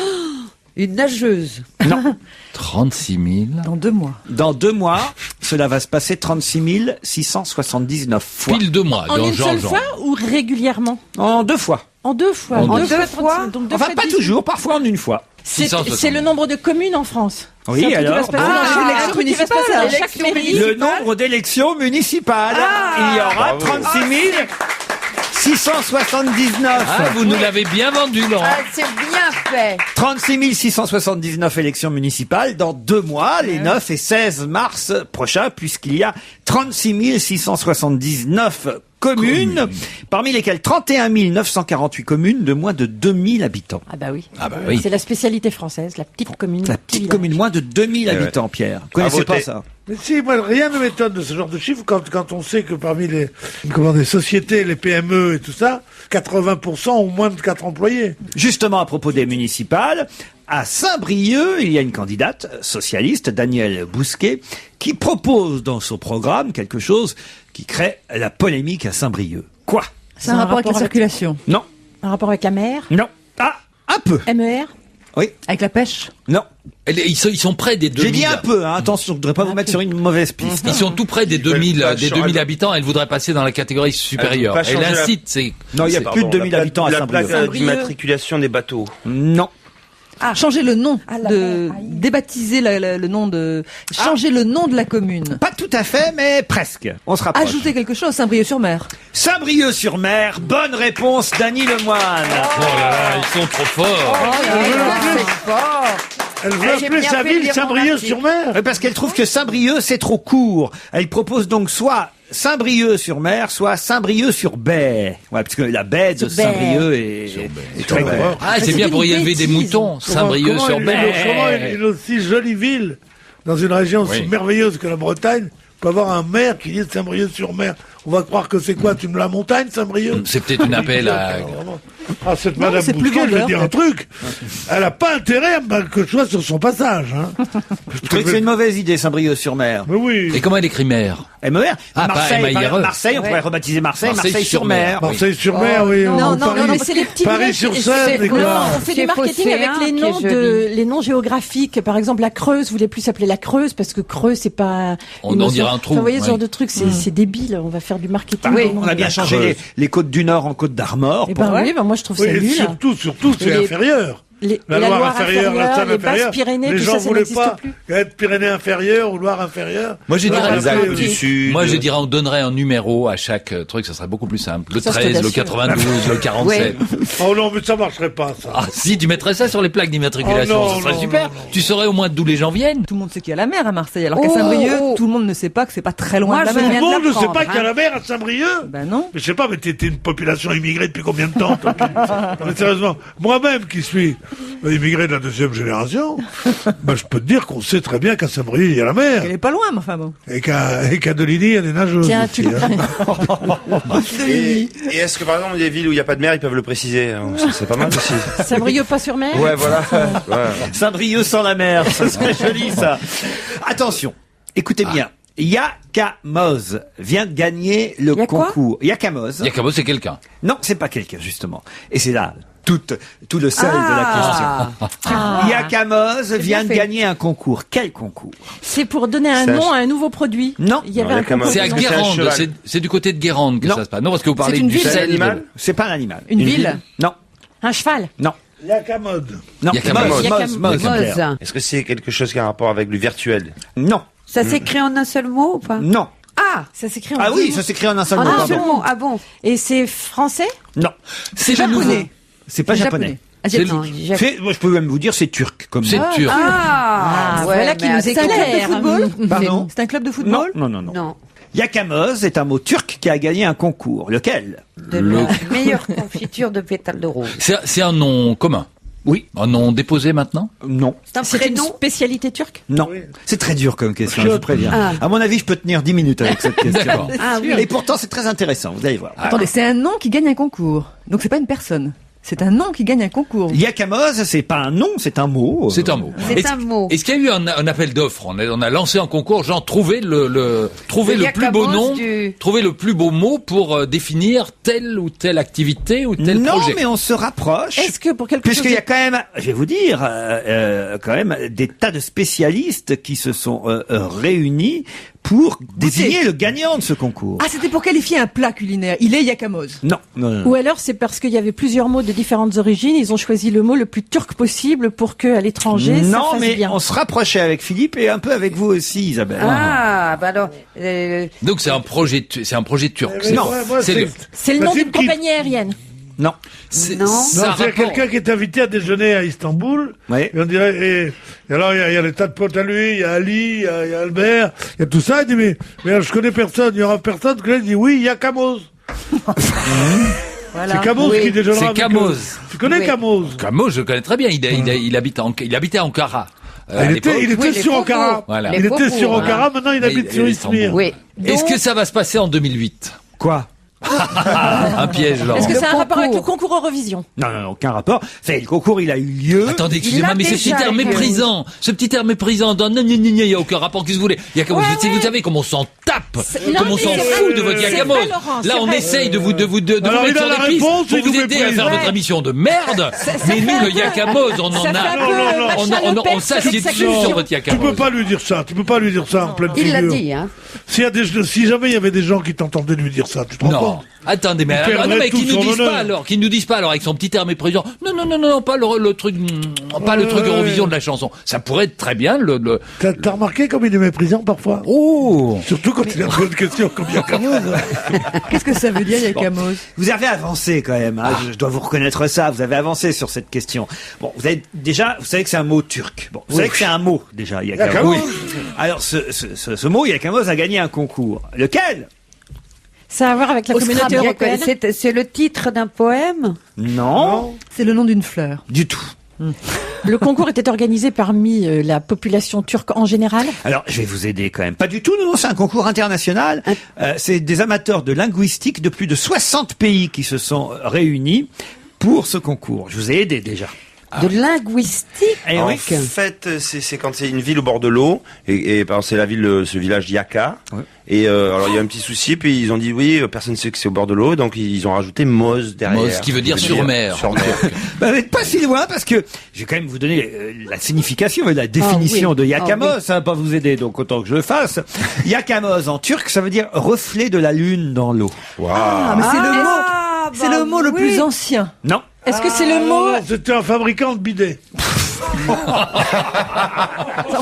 une nageuse. Non. 36 000. Dans 2 mois. Dans 2 mois, cela va se passer 36 679 fois. Pile 2 mois. En dans une seule Jean-Jean. fois ou régulièrement? En 2 fois. En 2 fois. En deux fois. Donc deux Enfin, fois pas 10. toujours, parfois en une fois. C'est 670. c'est le nombre de communes en France. Oui, C'est un truc qui alors, va se passer bah, dans c'est chaque- l'élection un truc qui va se passer municipale, dans chaque l'élection mairie. Le nombre d'élections municipales. Il y aura Bravo. 36 679. Ah, vous nous l'avez bien vendu, Laurent. Ah, c'est bien fait. 36 679 élections municipales dans 2 mois, les 9 et 16 mars prochains, puisqu'il y a 36 679 communes, parmi lesquelles 31 948 communes de moins de 2000 habitants. Ah bah oui. Ah bah oui. C'est la spécialité française, la petite commune. La petit petite village. commune, moins de 2000 habitants, Pierre. Vous connaissez voter. pas ça? Mais si, moi, rien ne m'étonne de ce genre de chiffres quand on sait que parmi les sociétés, les PME et tout ça, 80% ont moins de 4 employés. Justement, à propos des municipales, à Saint-Brieuc, il y a une candidate socialiste, Danielle Bousquet, qui propose dans son programme quelque chose qui crée la polémique à Saint-Brieuc. Quoi? C'est un rapport avec la circulation. Non, Un rapport avec la mer, non. Ah, un peu. MER. Oui, Avec la pêche. non. Ils sont près des 2000. J'ai dit un peu, hein. Attention, je voudrais pas vous mettre sur une mauvaise piste. Ils sont tout près des 2000, pas des sur- 2000 habitants. Elle voudrait passer dans la catégorie supérieure. Elle veut pas Elle changer la- incite, c'est... Non, il y a c'est- plus de 2000 habitants à La Saint-Brieuc. plaque d'immatriculation des bateaux. Non. Changer le nom Ah, la de mer, aïe. débaptiser le nom de changer le nom de la commune. Pas tout à fait, mais presque. On se rapproche. Ajouter quelque chose, Saint-Brieuc-sur-Mer. Saint-Brieuc-sur-Mer, bonne réponse, Dany Lemoine. Oh là là, ils sont trop forts. C'est fort. Elle veut Ah, j'ai appeler bien sa fait de ville lire mon Saint-Brieuc-sur-Mer. Parce qu'elle trouve que Saint-Brieuc, c'est trop court. Elle propose donc soit Saint-Brieuc-sur-Mer, soit Saint-Brieuc-sur-Baie. Ouais, parce que la baie de Sur Baie. Saint-Brieuc est très courte. Ah, c'est c'est bien pour y une élever des bêtise. moutons. Saint-Brieuc-sur-Mer. Comment une aussi jolie ville, dans une région aussi Oui. merveilleuse que la Bretagne, peut avoir un maire qui dit Saint-Brieuc-sur-Mer. On va croire que c'est quoi? Tu me la montagne, Saint-Brieuc? C'est peut-être une appel à... Ah, cette Non, Madame c'est plus Bousquet, je vais vendeur, dire un truc. Elle a pas intérêt que je sois sur son passage, hein. Je trouve que c'est une mauvaise idée, Saint-Brieuc-sur-Mer. Mais oui. Et comment elle écrit mère? MER. Ah, pas Marseille, M-A-I-R-E. Marseille, on pourrait rebaptiser Marseille, Marseille-sur-Mer. Marseille-sur-Mer. Marseille-sur-Mer, oui. Non, Paris, mais c'est les petits Paris-sur-Seine, villages. quoi. Non, on fait du C'est marketing Phocéen avec les qui noms est joli. les noms géographiques. Par exemple, la Creuse voulait plus s'appeler la Creuse parce que Creuse, c'est pas. On dirait un trou, Enfin, vous voyez, ce ouais. genre de truc, c'est débile. On va faire du marketing. Bah, des noms. on a bien changé les côtes du Nord en côtes d'Armor. Eh ben oui, moi je trouve Oui, ça et nul. surtout, c'est Et les- inférieur. La Loire inférieure, la Saône les Basses inférieure. Pyrénées, Les tout gens ça, ça voulaient n'existe pas plus. être Pyrénées inférieures ou Loire inférieure. Moi, je dirais, Les Alpes du Sud. Moi, je dirais, on donnerait un numéro à chaque truc, ça serait beaucoup plus simple. Le Ça, je te 13, le l'assure. 92, le 47. Oh non, mais ça marcherait pas, ça. Ah, si, tu mettrais ça sur les plaques d'immatriculation, Oh non, ça serait non, super. non, non. Tu saurais au moins d'où les gens viennent. Tout le monde sait qu'il y a la mer à Marseille, alors qu'à Oh, Saint-Brieuc, oh. tout le monde ne sait pas que c'est pas très loin Moi, de la je mer. viens Tout de le monde ne sait l'apprendre, pas qu'il y a hein. la mer à Saint-Brieuc. Ben non. Mais je sais pas, mais t'es une population immigrée depuis combien de temps, toi? Non, mais sérieusement, moi-même qui suis immigré de la deuxième génération, ben, je peux te dire qu'on sait très bien qu'à Saint-Brieuc, il y a la mer. Elle est pas loin, mais enfin bon. Et qu'à Deligny, il y a des nageuses. Tiens, aussi, tu hein. Et est-ce que par exemple, des villes où il n'y a pas de mer, ils peuvent le préciser? hein, c'est pas mal aussi. Saint-Brieuc pas sur mer. Ouais, voilà. Ouais. Saint-Brieuc sans la mer, ça serait joli ça. Attention, écoutez bien. Yakamoz vient de gagner le Y a quoi concours. Yakamoz. Yakabo, c'est quelqu'un. Non, c'est pas quelqu'un justement. Et c'est là tout le sel de la question. Yakamoz vient de fait. gagner un concours. Quel concours? C'est pour donner un Ça, nom à un nouveau produit. Non. Il y avait Non, un Yakamoz. concours. C'est à C'est un Guérande, cheval. c'est du côté de Guérande que Non. ça se passe. Non, parce que vous parlez une du ville. C'est un sel. animal? C'est pas un animal. Une ville. Non. Un cheval. Non. Yacamode. Non. Yakamoz. Moz, Yakamoz. Moz, Moz. Moz. Est-ce que c'est quelque chose qui a un rapport avec le virtuel? Non. Ça s'écrit en un seul mot ou pas? Non. Ah, Ça s'écrit en Ah deux oui, mots. ça s'écrit en un seul en mot. un pardon. seul mot. Ah bon? Et c'est français. Non. C'est le nouveau. Japonais. C'est pas japonais. Asiatique. Non, Moi, je peux même vous dire, c'est turc comme C'est nom. turc. Ah, ouais, voilà qui mais nous attends. C'est un club de éclaire. football. Pardon. C'est un club de Non, football. non, non, non. Non. Yakamoz est un mot turc qui a gagné un concours. Lequel? De la meilleure confiture de pétales de rose. C'est un nom commun. Oui. Un nom déposé maintenant? Non. C'est un C'est une prénom. spécialité turque. Non. C'est très dur comme question, je vous préviens. Ah. À mon avis, je peux tenir 10 minutes avec cette question. D'accord. Ah oui. Et pourtant, c'est très intéressant, vous allez voir. Attendez, c'est un nom qui gagne un concours. Donc c'est pas une personne. C'est un nom qui gagne un concours. Yakamoz, c'est pas un nom, c'est un mot. C'est un mot. C'est Est-ce- un mot. Est-ce qu'il y a eu un appel d'offres? On a lancé un concours, genre trouver le plus beau Yakamoz nom, du- trouver le plus beau mot pour définir telle ou telle activité ou tel Non, projet. mais on se rapproche. Est-ce que pour quelque chose Puisqu'il y a quand même, je vais vous dire, quand même des tas de spécialistes qui se sont réunis pour désigner le gagnant de ce concours. Ah, c'était pour qualifier un plat culinaire. Il est yakamoz. Non, non, non. Ou alors c'est parce qu'il y avait plusieurs mots de différentes origines, ils ont choisi le mot le plus turc possible pour que à l'étranger ça Non, fasse mais bien. on se rapprochait avec Philippe et un peu avec vous aussi, Isabelle. Ah, bah alors. Donc c'est un projet turc. Mais moi, c'est le- C'est le nom d'une compagnie aérienne. Non. Non. ça a Non, c'est rapport. quelqu'un qui est invité à déjeuner à Istanbul. Oui. Et on dirait, et alors, il y a des tas de potes à lui, il y a Ali, il y a Albert, il y a tout ça. Il dit, mais je connais personne, il y aura personne. Que là, il dit, oui, il y a Camoz. Voilà. C'est Camoz Oui. qui déjeunera C'est avec Camoz. Tu connais Oui. Camoz? Moi, je le connais très bien. Il habitait à Ankara. À Il l'époque. était Oui, les sur faux Ankara. faux. Voilà. Il Les était faux sur faux, Ankara, maintenant il habite sur Izmir. Oui. Est-ce Donc, que ça va se passer en 2008? Quoi? Un piège, Laurent. Est-ce que Le ça a un rapport avec le concours. concours Eurovision? Non, non, non, aucun rapport. C'est le concours, il a eu lieu. Attendez, Il excusez-moi, l'a mais ce petit déjà, air Yakamoz. méprisant, il n'y a aucun rapport, qu'est-ce que vous voulez? Yakamoz, vous savez comment on s'en tape, non, comment on mais s'en c'est fout vrai, de votre c'est Yakamoz. vrai, Laurent, Là, c'est on vrai. essaye de vous Alors, mettre il a sur la les pistes réponse, pour il vous nous aider à méprise. faire votre émission de merde. Mais fait nous, un le peu- Yakamoz, on ça en fait un a, peu on s'assied dessus sur votre Tu peux Yakamoz. pas lui dire ça, tu peux pas lui dire ça en pleine il figure. l'a dit, hein. Si jamais il y avait des gens qui t'entendaient lui dire ça, tu te rends Non. compte? Attendez, mais, perdrait non, mais tout qu'ils nous son disent honneur. pas alors, qu'ils nous disent pas alors avec son petit air méprisant. Non, pas le truc, pas le truc Eurovision de la chanson. Ça pourrait être très bien le. T'as remarqué comme il est méprisant parfois? Oh. Surtout quand il a une bonne question comme Yakamoz. Qu'est-ce que ça veut dire yakamoz? Vous avez avancé quand même, hein, je dois vous reconnaître ça, vous avez avancé sur cette question. Bon, vous savez que c'est un mot turc. Bon, vous savez que c'est un mot déjà, Yakamoz. Yakamoz. Alors ce mot, Yakamoz a gagné un concours. Lequel? Ça a à voir avec la communauté européenne. C'est le titre d'un poème. Non, C'est le nom d'une fleur. du tout. Le concours était organisé parmi la population turque en général? Alors, je vais vous aider quand même. Pas du tout, non, c'est un concours international. C'est des amateurs de linguistique de plus de 60 pays qui se sont réunis pour ce concours. Je vous ai aidé déjà. De linguistique. Eh En oui. fait, c'est quand c'est une ville au bord de l'eau, et par exemple, c'est la ville, ce village Yaka. Ouais. Et alors il y a un petit souci, puis ils ont dit oui, personne ne sait que c'est au bord de l'eau, donc ils ont rajouté Moz derrière. Moz, qui veut dire sur mer. Sur mer. Bah, vous n'êtes pas si loin parce que je vais quand même vous donner la signification et la définition oui. de Yakamoz. Ah oui. Ça va pas vous aider, donc autant que je le fasse. Yakamoz en turc, ça veut dire reflet de la lune dans l'eau. Waouh. Ah, mais c'est le mot le plus ancien. Non. Est-ce que c'est le mot? C'était un fabricant de bidets.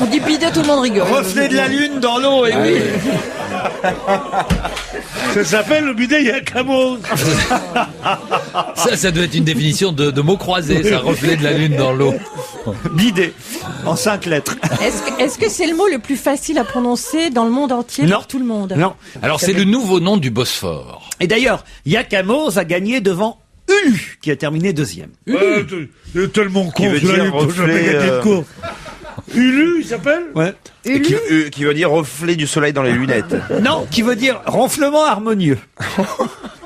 On dit bidet, tout le monde rigole. Reflet de la lune dans l'eau, et oui. Ça s'appelle le bidet Yakamoz. Ça doit être une définition de mots croisés, ça, reflet de la lune dans l'eau. Bidet. En 5 lettres. Est-ce que c'est le mot le plus facile à prononcer dans le monde entier Non. pour tout le monde? Non. Alors c'est le nouveau nom du Bosphore. Et d'ailleurs, Yakamoz a gagné devant Ulu, qui a terminé 2e. C'est tellement con, Qui veut celui-là, dire il peut jamais reflet, gagner de course. Ulu, il s'appelle? Ouais. Et qui veut dire reflet du soleil dans les lunettes. Non, qui veut dire ronflement harmonieux.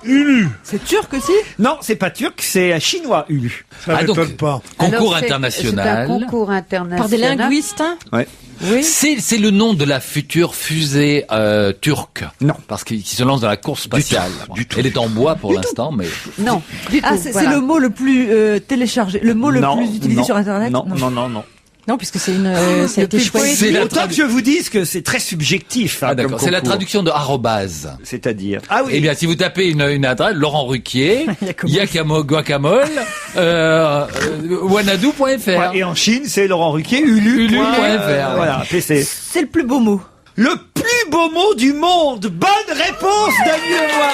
Ulu. C'est turc aussi? Non, c'est pas turc, c'est un chinois, Ulu. Ça Ah, donc, m'étonne pas. Concours Alors, international. C'est un concours international. Par des linguistes, hein? Ouais. Oui. C'est le nom de la future fusée turque. Non. Parce qu'il se lance dans la course spatiale. Elle est en bois pour l'instant, mais Non, du tout. Ah, c'est voilà. le mot le plus téléchargé, le mot le Non, plus utilisé non, sur Internet? Non, non, non, non. Non, puisque c'est une, ça a été plus choisi. c'est la Autant que je vous dise que c'est très subjectif. hein, ah, d'accord. comme C'est la concours. traduction de arrobase. C'est-à-dire. Ah oui. Eh bien, si vous tapez une adresse, Laurent Ruquier, Yakamo Guacamole, wanadoo.fr. Ouais, et en Chine, c'est Laurent Ruquier, Ulu. Ulu.fr. Voilà, PC. C'est le plus beau mot. Le plus beau mot du monde. Bonne réponse, Daniel Leroy.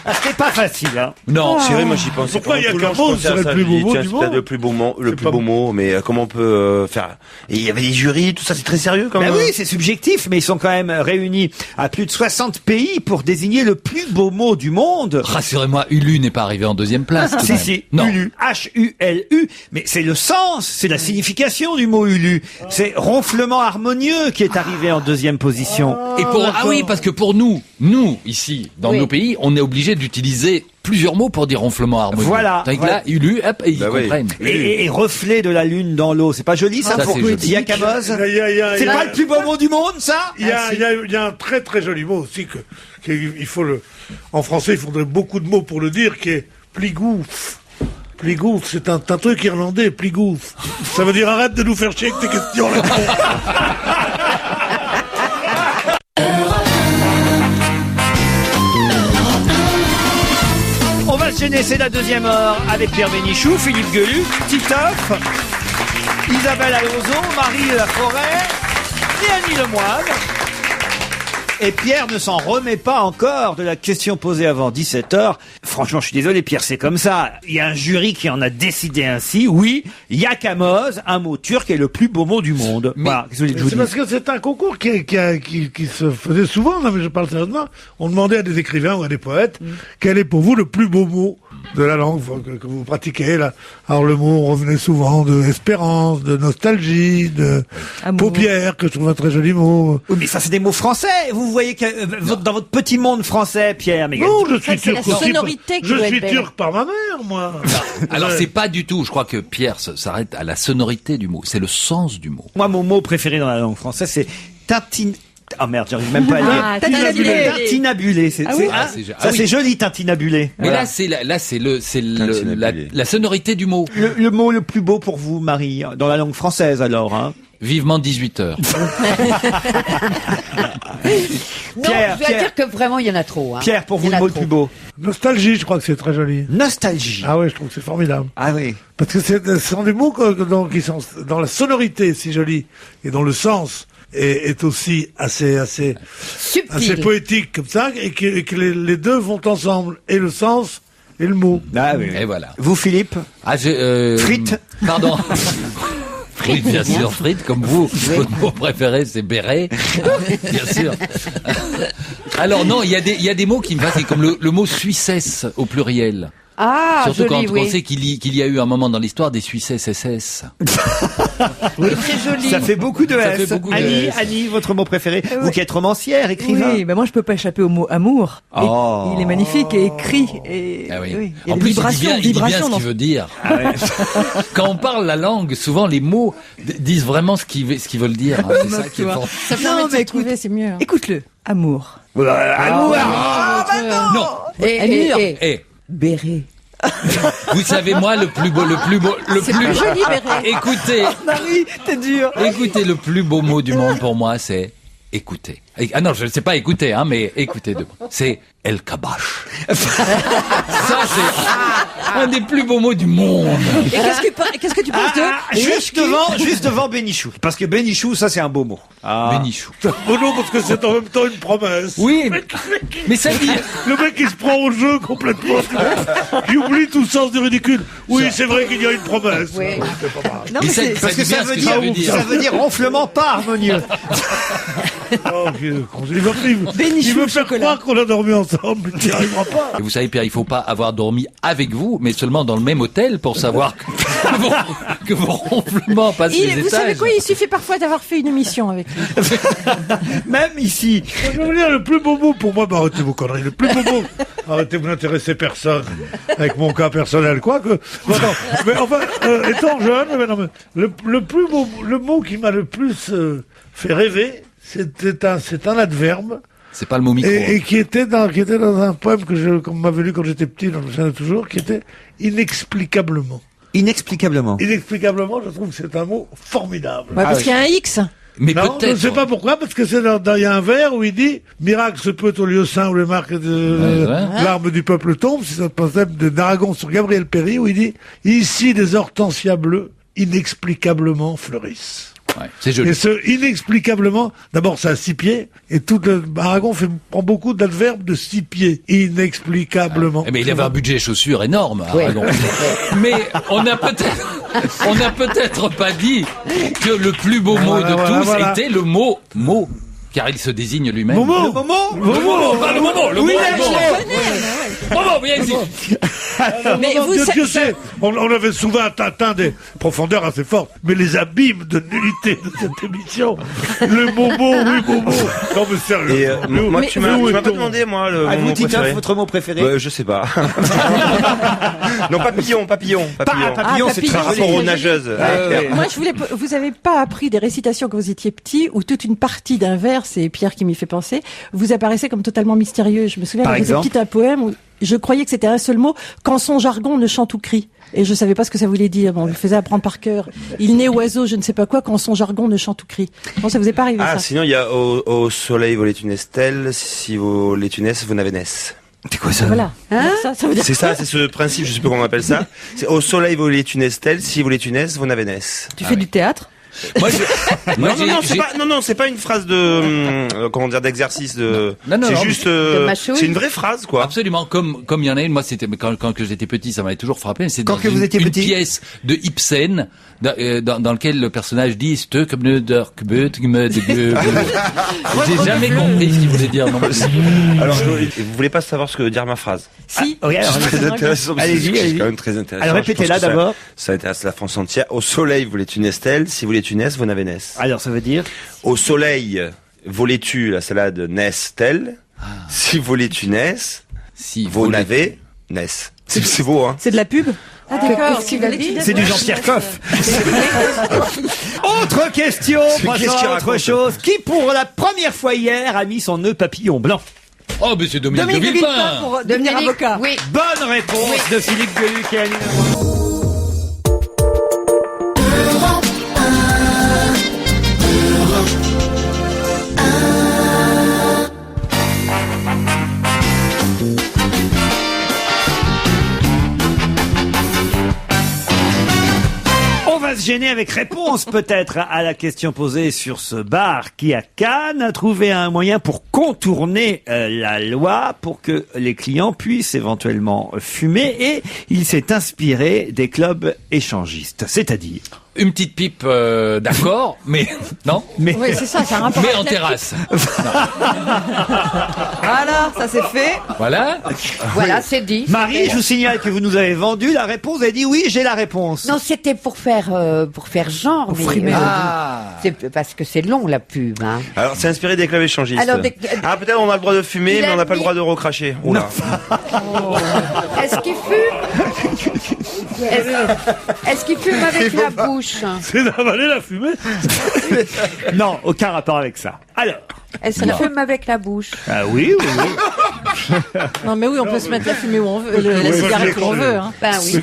Ah, c'était pas facile, hein. Non, C'est vrai, moi j'y pensais. Pourquoi pendant tout le long, Yakamoz je pensais à serait ça, le plus je beau dis, mot tiens, du c'est monde? peut-être le plus beau mot, C'est pas- mais comment on peut faire? Et il y avait des jurys, tout ça, c'est très sérieux quand Ben même. oui, c'est subjectif, mais ils sont quand même réunis à plus de 60 pays pour désigner le plus beau mot du monde. rassurez-moi, Ulu n'est pas arrivé en deuxième place. tout de Si, même. si, Non. Ulu, H-U-L-U, mais c'est le sens, c'est la signification du mot Ulu. C'est ronflement harmonieux qui est arrivé en 2e position. Et ah oui, parce que pour nous, ici, dans Oui. nos pays, on est obligé d'utiliser plusieurs mots pour dire ronflement harmonieux. Voilà, Tandis que voilà. là, Ulu, hop, ils Bah oui. comprennent. Et reflet de la lune dans l'eau, c'est pas joli ça, Ça, pour c'est joli. Yakamoz? C'est Il y a- pas le plus beau mot du monde, ça? Il y a un très très joli mot aussi il faut en français il faudrait beaucoup de mots pour le dire, qui est pligouf. Pligouf, c'est un truc irlandais, pligouf. Ça veut dire arrête de nous faire chier avec tes questions là. On va se gêner, c'est la 2e heure avec Pierre Bénichou, Philippe Gueluc, Titoff, Isabelle Alonso, Marie Laforêt et Annie Lemoine. Et Pierre ne s'en remet pas encore de la question posée avant 17h. Franchement, je suis désolé, Pierre, c'est comme ça. Il y a un jury qui en a décidé ainsi. Oui, Yakamoz, un mot turc, est le plus beau mot du monde. Voilà, qu'est-ce que vous voulez que je vous C'est dise? parce que c'est un concours qui se faisait souvent, non mais je parle sérieusement. On demandait à des écrivains ou à des poètes quel est pour vous le plus beau mot de la langue que vous pratiquez là. Alors le mot revenait souvent de espérance, de nostalgie, de Amour. paupière, que je trouve un très joli mot. Oui, mais ça, c'est des mots français. Vous voyez que dans votre petit monde français, Pierre. Mais Non, je Ça, suis c'est la turc aussi. sonorité qui Je doit suis être belle. turc par ma mère, moi. Alors Ouais. c'est pas du tout, je crois que Pierre s'arrête à la sonorité du mot, c'est le sens du mot. moi, mon mot préféré dans la langue française, c'est tintin. Oh merde, j'arrive même pas à le dire. Ah, Tintinabulé. Tintinabulé. C'est, Ah oui. Ah, ça, c'est- ah oui. c'est joli, tintinabulé. Mais Voilà. là c'est Tintinabulé. la sonorité du mot. Le mot le plus beau pour vous, Marie, dans la langue française, alors, hein. Vivement 18h. Non, Pierre, je dois Pierre. dire que vraiment, il y en a trop. Hein. Pierre, pour Il vous, y en le a mot le trop. plus beau. Nostalgie, je crois que c'est très joli. Nostalgie. Ah ouais, je trouve que c'est formidable. Ah oui. Parce que ce sont des mots qui sont dans la sonorité si jolie et dont le sens est aussi assez Subtil. poétique comme ça et que les deux vont ensemble, et le sens et le mot. Ah oui. Et voilà. Vous, Philippe? Ah, Frites. Pardon. Frites, bien sûr, frites, comme vous. Votre mot préféré, c'est béret. Bien sûr. Alors non, il y a des mots qui me fascinent, comme le mot Suissesse au pluriel. Ah, Surtout joli, quand oui. on sait qu'il y a eu un moment dans l'histoire des Suisses SS. Très joli. Ça fait beaucoup de Ça S. fait beaucoup de Annie, S. Annie, votre mot préféré. Vous qui êtes romancière, écrivain. Oui, ben moi je peux pas échapper au mot amour. Et Oh. il est magnifique et écrit. Et, Ah oui. oui. Et En les plus, il dit vibrations, bien ce vibrations qu'il dans- veut dire. Ah ouais. Quand on parle la langue, souvent les mots disent vraiment ce qu'ils veulent dire. hein. C'est ça qui est fort. Ça permet Non, de mais se retrouver, c'est mieux. hein. Écoute-le. Amour. Amour. Non. Amour. Eh, Béret. vous savez moi le plus beau. C'est plus joli, Béret. Écoutez, Marie, t'es dur. écoutez, le plus beau mot du monde pour moi, c'est écouter. Ah non, je ne sais pas écouter, hein, mais écoutez de moi. C'est El Kabash. Ça, c'est un des plus beaux mots du monde. Et qu'est-ce que tu penses de Juste devant Bénichou. Parce que Bénichou, ça c'est un beau mot. Bénichou. Oh non, parce que c'est en même temps une promesse. Oui, mais ça dit... Le mec il se prend au jeu complètement. Il oublie tout le sens du ridicule. Oui, c'est vrai qu'il y a une promesse. Oui. Non, Mais mais ça- c'est... Parce que dit bien ça ce veut que dire, ça veut dire ronflement pas harmonieux. Oh, il veut Bénichou au faire chocolat. croire qu'on a dormi ensemble, mais tu n'y arriveras pas. Et vous savez, Pierre, il faut pas avoir dormi avec vous, mais seulement dans le même hôtel pour savoir que vos ronflements passent les étages. Vous savez quoi, il suffit parfois d'avoir fait une émission avec lui. Même ici. Je veux dire, le plus beau mot pour moi, arrêtez vos conneries, le plus beau mot, arrêtez, vous n'intéressez personne avec mon cas personnel, quoique. Bon, non, mais enfin, étant jeune, mais non, mais le plus beau, le mot qui m'a le plus fait rêver, c'est un adverbe. C'est pas le mot micro. Et qui était dans un poème qu'on m'avait lu quand j'étais petit, je me souviens toujours, qui était inexplicablement. Inexplicablement. Inexplicablement, je trouve que c'est un mot formidable. Ouais, parce qu'il y a un X. Mais Non, je ne peut-être. sais pas pourquoi, parce que il y a un vers où il dit « Miracle se peut au lieu saint où les marques de Ouais. l'arme du peuple tombent ». C'est un poème d'Aragon sur Gabriel Péry où il dit « Ici des hortensias bleues inexplicablement fleurissent ». Ouais, c'est joli. Et ce inexplicablement, d'abord c'est à 6 pieds, et Aragon prend beaucoup d'adverbes de 6 pieds, inexplicablement. Mais il avait un budget chaussures énorme, Aragon. Mais on n'a peut-être pas dit que le plus beau mot de tous était le mot mot, car il se désigne lui-même. Momo, Le moment Pas le moment, le Oui, mot. Momo, viens ici. Mais non, vous, Dieu sait, on avait souvent atteint des profondeurs assez fortes, mais les abîmes de nullité de cette émission, le Momo, oui Momo. Non mais sérieux. Et moi, tu m'as pas demandé, moi, le À mon vous, mot Titoff, préféré. votre mot préféré. Je sais pas. Non, papillon. Papillon, c'est papillon, très Par joli. rapport aux nageuses. moi, vous avez pas appris des récitations quand vous étiez petit, où toute une partie d'un vers, c'est Pierre qui m'y fait penser, vous apparaissait comme totalement mystérieux. Je me souviens, Par vous exemple petit un poème où je croyais que c'était un seul mot, quand son jargon ne chante ou crie. Et je savais pas ce que ça voulait dire. Bon, on le faisait apprendre par cœur. Il naît oiseau, je ne sais pas quoi, quand son jargon ne chante ou crie. Bon, ça vous est pas arrivé, Ah, ça? sinon, il y a au soleil volait une estelle, si vous les tunès, vous n'avez naisse. C'est quoi ça? Voilà. Ça veut dire C'est ça, c'est ce principe, je sais pas comment on appelle ça. C'est au soleil volait une estelle, si vous les tunès, vous n'avez naisse. Tu fais du théâtre? Moi, Non, c'est pas une phrase de comment dire d'exercice de. Non, c'est non, juste, de machouille. c'est une vraie phrase quoi. Absolument, comme il y en a une, moi c'était quand que j'étais petit, ça m'avait toujours frappé. C'est Quand dans que vous étiez une petit pièce de Ibsen dans lequel le personnage dit J'ai jamais compris ce qu'il voulait dire. Non. Alors, vous voulez pas savoir ce que veut dire ma phrase? Si. Oui, alors, C'est très intéressant. parce que Allez-y, c'est allez-y. quand même très intéressant. Alors, Je pense répétez-la que ça- d'abord. Ça intéresse la France entière. Au soleil volait une estelle, si vous les tunès, vous n'avez naisse. Alors, ça veut dire? Au soleil volais-tu la salade naisse-t-elle, si volais-tu naisse, Si vous n'avez naisse. C'est beau, hein? C'est de la pub? Ah, d'accord. Qu'est-ce qu'il a dit? C'est du Jean-Pierre Coff. Autre question, Qu'est-ce qu'il passons à autre raconte chose. Qui, pour la première fois hier, a mis son nœud papillon blanc? Oh, mais c'est Dominique de Dominique de Villepin Villepin. pour devenir avocat. Oui. Bonne réponse de Philippe Gueluc et Annie. On va se gêner avec réponse peut-être à la question posée sur ce bar qui à Cannes a trouvé un moyen pour contourner la loi pour que les clients puissent éventuellement fumer et il s'est inspiré des clubs échangistes, c'est-à-dire une petite pipe, d'accord, mais non. Mais Oui, c'est ça, c'est un rapport Mais avec en la terrasse. Voilà, ça c'est fait. Voilà. Voilà, c'est dit. Marie, je vous signale que vous nous avez vendu la réponse. Vous avez dit oui, j'ai la réponse. Non, c'était pour faire genre. Mais, c'est parce que c'est long la pub. Hein. Alors, c'est inspiré des clubs échangistes. Alors, Ah, peut-être on a le droit de fumer, Il mais a on n'a pas le mis- droit de recracher. Oula. Est-ce qu'il fume Est-ce qu'il fume avec la bouche? C'est d'avaler la fumée. Non, aucun rapport avec ça. Alors, Est-ce qu'il fume avec la bouche? ah oui, oui, oui. Non, mais oui, on peut se mettre la fumée où on veut, la Oui, cigarette où on oui. veut. Hein. Ben oui.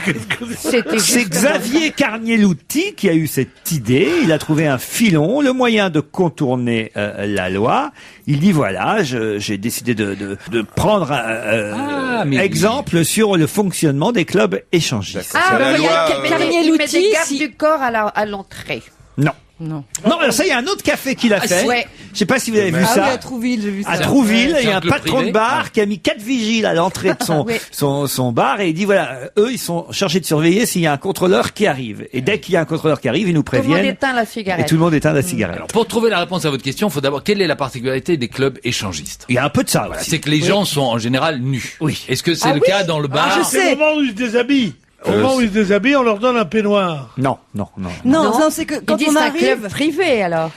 C'était C'est juste Xavier Carnielouti qui a eu cette idée. Il a trouvé un filon, le moyen de contourner la loi. Il dit voilà, j'ai décidé de prendre mais oui. exemple sur le fonctionnement des clubs échangistes. Ah, C'est la oui, loi, il met Carnielouti, des gardes si- du corps à l'entrée. Non. Non. Non, alors ça, il y a un autre café qu'il a fait. ouais. Je sais pas si vous avez vu Ah ça. oui, à Trouville, j'ai vu ça. À Trouville, C'est il y a un un club patron privé. de bar qui a mis 4 vigiles à l'entrée de Oui. son bar et il dit voilà, eux ils sont chargés de surveiller s'il y a un contrôleur qui arrive. Et dès qu'il y a un contrôleur qui arrive, ils nous Tout le monde préviennent éteint la et cigarette. tout le monde éteint la cigarette. Alors, pour trouver la réponse à votre question, il faut d'abord, quelle est la particularité des clubs échangistes? Il y a un peu de ça aussi. C'est que les gens sont en général nus. Oui. Est-ce que c'est Ah le oui cas dans le bar? Ah, c'est le moment où ils se déshabillent. Au moment où ils se déshabillent, on leur donne un peignoir. Non, non, non. Non, c'est que Il quand dit on c'est un arrive, club privé alors.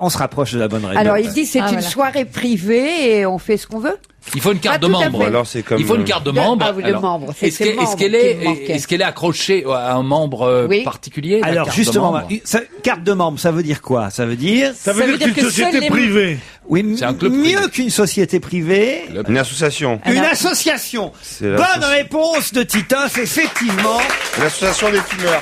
On se rapproche de la bonne réponse. Alors il dit c'est Ah, une voilà. soirée privée et on fait ce qu'on veut. Il faut une carte Pas de tout à membre. fait. Alors, c'est comme, Il faut une carte de membre. Ah oui, de Alors, membre. C'est Est-ce ces que- est-ce membres qu'elle qui est, me manquaient. est-ce qu'elle est accrochée à un membre Oui. particulier la Alors carte de justement, membre carte de membre, ça veut dire quoi? Ça veut dire Ça veut dire qu'une que seuls société les- privée. oui, C'est un club mieux privé. qu'une société privée. Une association. Une Alors- association. C'est Bonne l'association. réponse de Titoff, effectivement. L'association des fumeurs.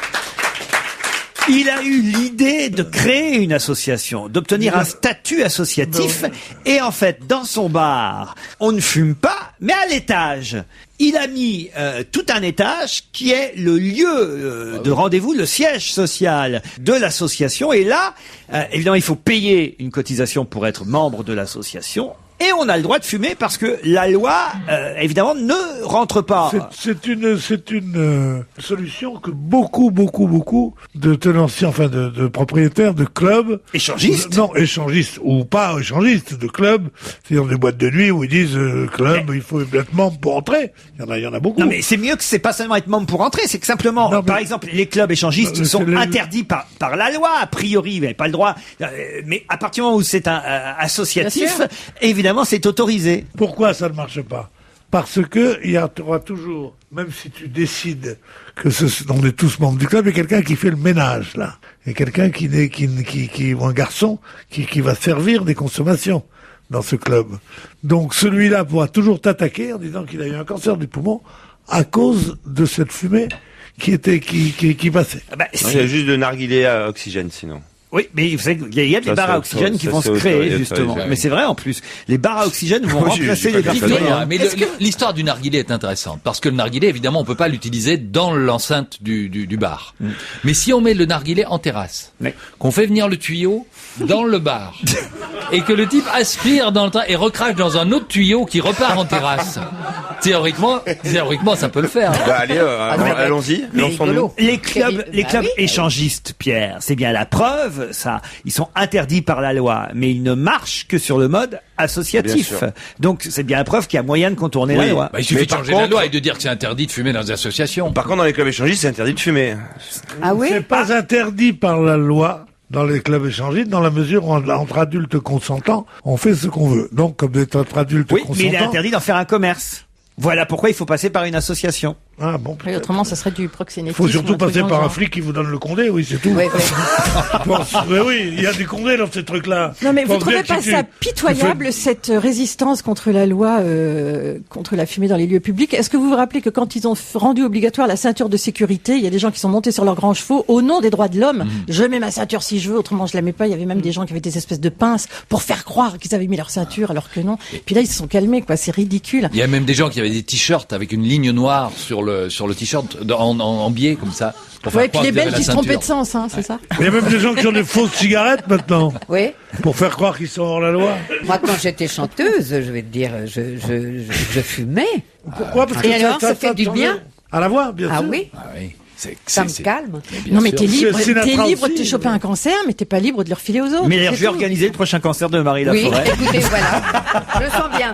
Il a eu l'idée de créer une association, d'obtenir un statut associatif. Et en fait, dans son bar, on ne fume pas, mais à l'étage, il a mis tout un étage qui est le lieu de rendez-vous, le siège social de l'association. Et là, évidemment, il faut payer une cotisation pour être membre de l'association. Et on a le droit de fumer parce que la loi, évidemment, ne rentre pas. C'est une solution que beaucoup de tenanciers, enfin de propriétaires de clubs Échangistes. non, échangistes ou pas échangistes de clubs, c'est-à-dire des boîtes de nuit où ils disent club, il faut être membre pour entrer. Il y en a beaucoup. Non mais c'est mieux que c'est pas seulement être membre pour entrer, c'est que simplement, Non, mais- par exemple, les clubs échangistes Non, mais sont c'est les- interdits par la loi, a priori, vous n'avez pas le droit, mais à partir du moment où c'est un associatif, Bien sûr. évidemment c'est autorisé. Pourquoi ça ne marche pas? Parce que il y aura toujours, même si tu décides que on est tous membres du club, il y a quelqu'un qui fait le ménage là, il y a quelqu'un ou un garçon qui va servir des consommations dans ce club. Donc celui-là pourra toujours t'attaquer en disant qu'il a eu un cancer du poumon à cause de cette fumée qui passait. Ah bah, Non, il y a juste de narguilé à oxygène, sinon. oui, mais vous savez, il y a des Ça, bars c'est à oxygène qui ça, vont c'est se créer autorisé, justement. autorisé. Mais c'est vrai en plus, les bars à oxygène vont Oui, j'ai remplacer pas les dit bars ça. citoyens. Mais l'histoire du narguilé est intéressante parce que le narguilé, évidemment, on peut pas l'utiliser dans l'enceinte du bar. Mais si on met le narguilé en terrasse, Oui. qu'on fait venir le tuyau dans le bar et que le type aspire dans le train et recrache dans un autre tuyau qui repart en terrasse, théoriquement, ça peut le faire. Bah, allez, allons-y, lançons-nous. Les clubs Bah oui. échangistes, Pierre, c'est bien la preuve, ça. Ils sont interdits par la loi, mais ils ne marchent que sur le mode associatif. Bien sûr. Donc, c'est bien la preuve qu'il y a moyen de contourner la loi. Bah, il suffit Mais de par changer la contre- loi et de dire que c'est interdit de fumer dans des associations. Par contre, dans les clubs échangistes, c'est interdit de fumer. Ah oui. C'est pas interdit par la loi dans les clubs échangistes, dans la mesure où entre adultes consentants, on fait ce qu'on veut. Donc, comme d'être entre adultes Oui, mais il est consentants. interdit d'en faire un commerce. Voilà pourquoi il faut passer par une association. Ah bon. Oui, autrement, ça serait du Il proxénétisme. faut surtout un truc passer dans le par un genre. flic qui vous donne le condé, oui, c'est tout. Oui, oui. Mais oui, il y a des condés dans ces trucs-là. Non mais Faut vous trouvez dire que pas si ça tu pitoyable cette résistance contre la loi contre la fumée dans les lieux publics? Est-ce que vous vous rappelez que quand ils ont rendu obligatoire la ceinture de sécurité, il y a des gens qui sont montés sur leurs grands chevaux au nom des droits de l'homme. Je mets ma ceinture si je veux, autrement je la mets pas. Il y avait même des gens qui avaient des espèces de pinces pour faire croire qu'ils avaient mis leur ceinture alors que non. Puis là ils se sont calmés quoi, c'est ridicule. Il y a même des gens qui avaient des t-shirts avec une ligne noire sur le t-shirt en biais comme ça. Pour faire Ouais, puis croire les qu'ils avaient Belges la qui se trompaient de ceinture. sens, hein, c'est ça? Il y a même des gens qui ont des fausses cigarettes maintenant, Oui. pour faire croire qu'ils sont hors la loi. Moi, quand j'étais chanteuse, je vais te dire, je fumais. Pourquoi? Parce Et alors, ça fait du change bien. à la voix, bien Ah sûr. oui. Ah oui. Ça me calme. Non, mais t'es libre, C'est Sinatra de aussi, te choper un cancer, mais t'es pas libre de le refiler aux autres. Mais je c'est vais tout. organiser le prochain concert de Marie Oui, Laforêt. écoutez, voilà. Je le sens bien.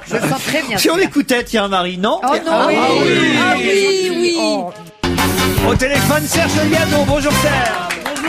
Je le sens très bien. Si on celui-là. l'écoutait, tiens Marie, non? Oh non, Ah oui, ah oui, oui. Oh. Au téléphone, Serge Liado. Bonjour Serge.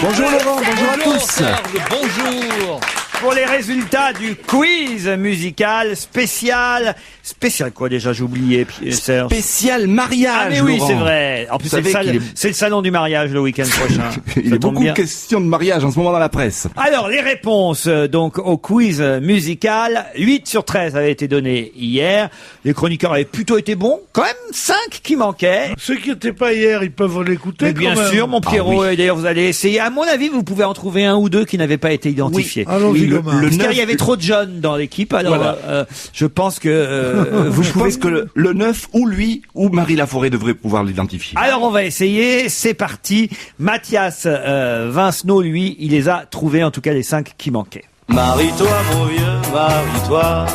Bonjour Laurent, bonjour à tous. Bonjour. Pour les résultats du quiz musical spécial. Spécial quoi déjà, j'ai oublié, Serge. Spécial mariage. Ah mais oui, Laurent. c'est vrai. En plus, Vous savez c'est le salon du mariage le week-end prochain. Il y Ça a tombe beaucoup de bien. questions de mariage en ce moment dans la presse. Alors, les réponses donc au quiz musical, 8 sur 13 avaient été données hier. Les chroniqueurs avaient plutôt été bons. Quand même 5 qui manquaient. Ceux qui n'étaient pas hier, ils peuvent l'écouter. Mais bien quand même. sûr, mon Pierrot, et d'ailleurs vous allez essayer. À mon avis, vous pouvez en trouver un ou deux qui n'avaient pas été identifiés. Allons-y, le- Gomard. le- Parce qu'il 9, y avait trop de jeunes dans l'équipe, alors Voilà. je pense que vous Je pouvez... pense que le 9, ou lui, ou Marie Laforêt devrait pouvoir l'identifier. Alors on va essayer, c'est parti. Mathias Vincenot, lui, il les a trouvés, en tout cas les 5 qui manquaient. Marie-toi, mon vieux, marie-toi.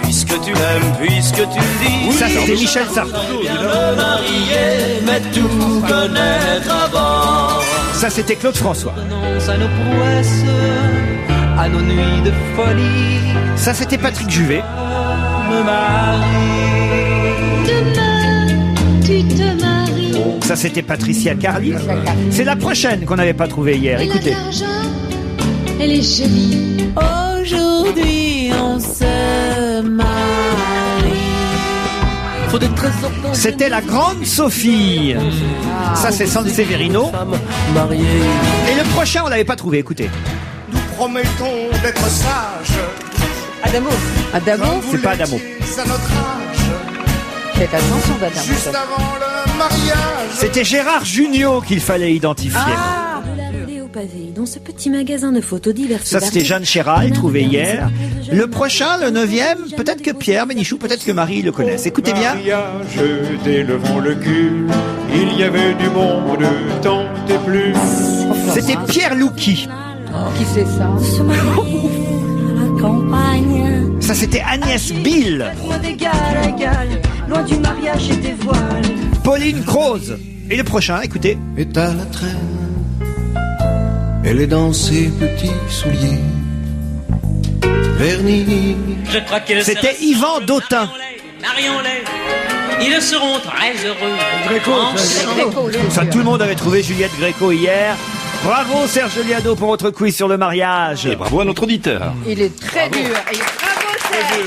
Puisque tu l'aimes, puisque tu le dis. Ça c'était Michel Sardou. Bien me marier, mais tout connaître avant. Ça c'était Claude François. Renonce à nos prouesses, à nos nuits de folie. Ça c'était Patrick Juvet. Me marie. Demain, tu te maries. Ça c'était Patricia Carly. C'est la prochaine qu'on n'avait pas trouvée hier. Elle a de Écoutez. l'argent, elle est jolie. Aujourd'hui, on se marie. Faut des trésors dans C'était la grande Sophie. Ça c'est Sanseverino. mariée. Et le prochain on l'avait pas trouvé. Écoutez. Nous promettons d'être sages. Adamo. Adamo, C'est pas Adamo. À notre âge, c'est la chanson d'Adamo. juste avant le mariage. C'était Gérard Jugnot qu'il fallait identifier. De la roulée au pavé, dans ce petit magasin de photos diverses. Ça, c'était Jeanne Chéral, trouvé hier. Le prochain, le 9e, peut-être que Pierre Bénichou, peut-être que Marie le connaissent. Écoutez bien. Mariage, délevant le cul, il y avait du monde, tant et plus. C'était Pierre Louki. Qui c'est ça? Se marier à la campagne. Ça, c'était Agnès Bill. Loin d'égal à égal, loin du mariage et des voiles. Pauline Croze. Et le prochain, écoutez. Est à la traîne. Elle est dans ses petits souliers vernis. Je crois que C'était Yvan Dautin. Marions-les, ils seront très heureux. Gréco, Ça, tout le monde avait trouvé Juliette Gréco hier. Bravo Serge Liado pour votre quiz sur le mariage. Et bravo à notre auditeur. Il est très dur. Et bravo, Serge.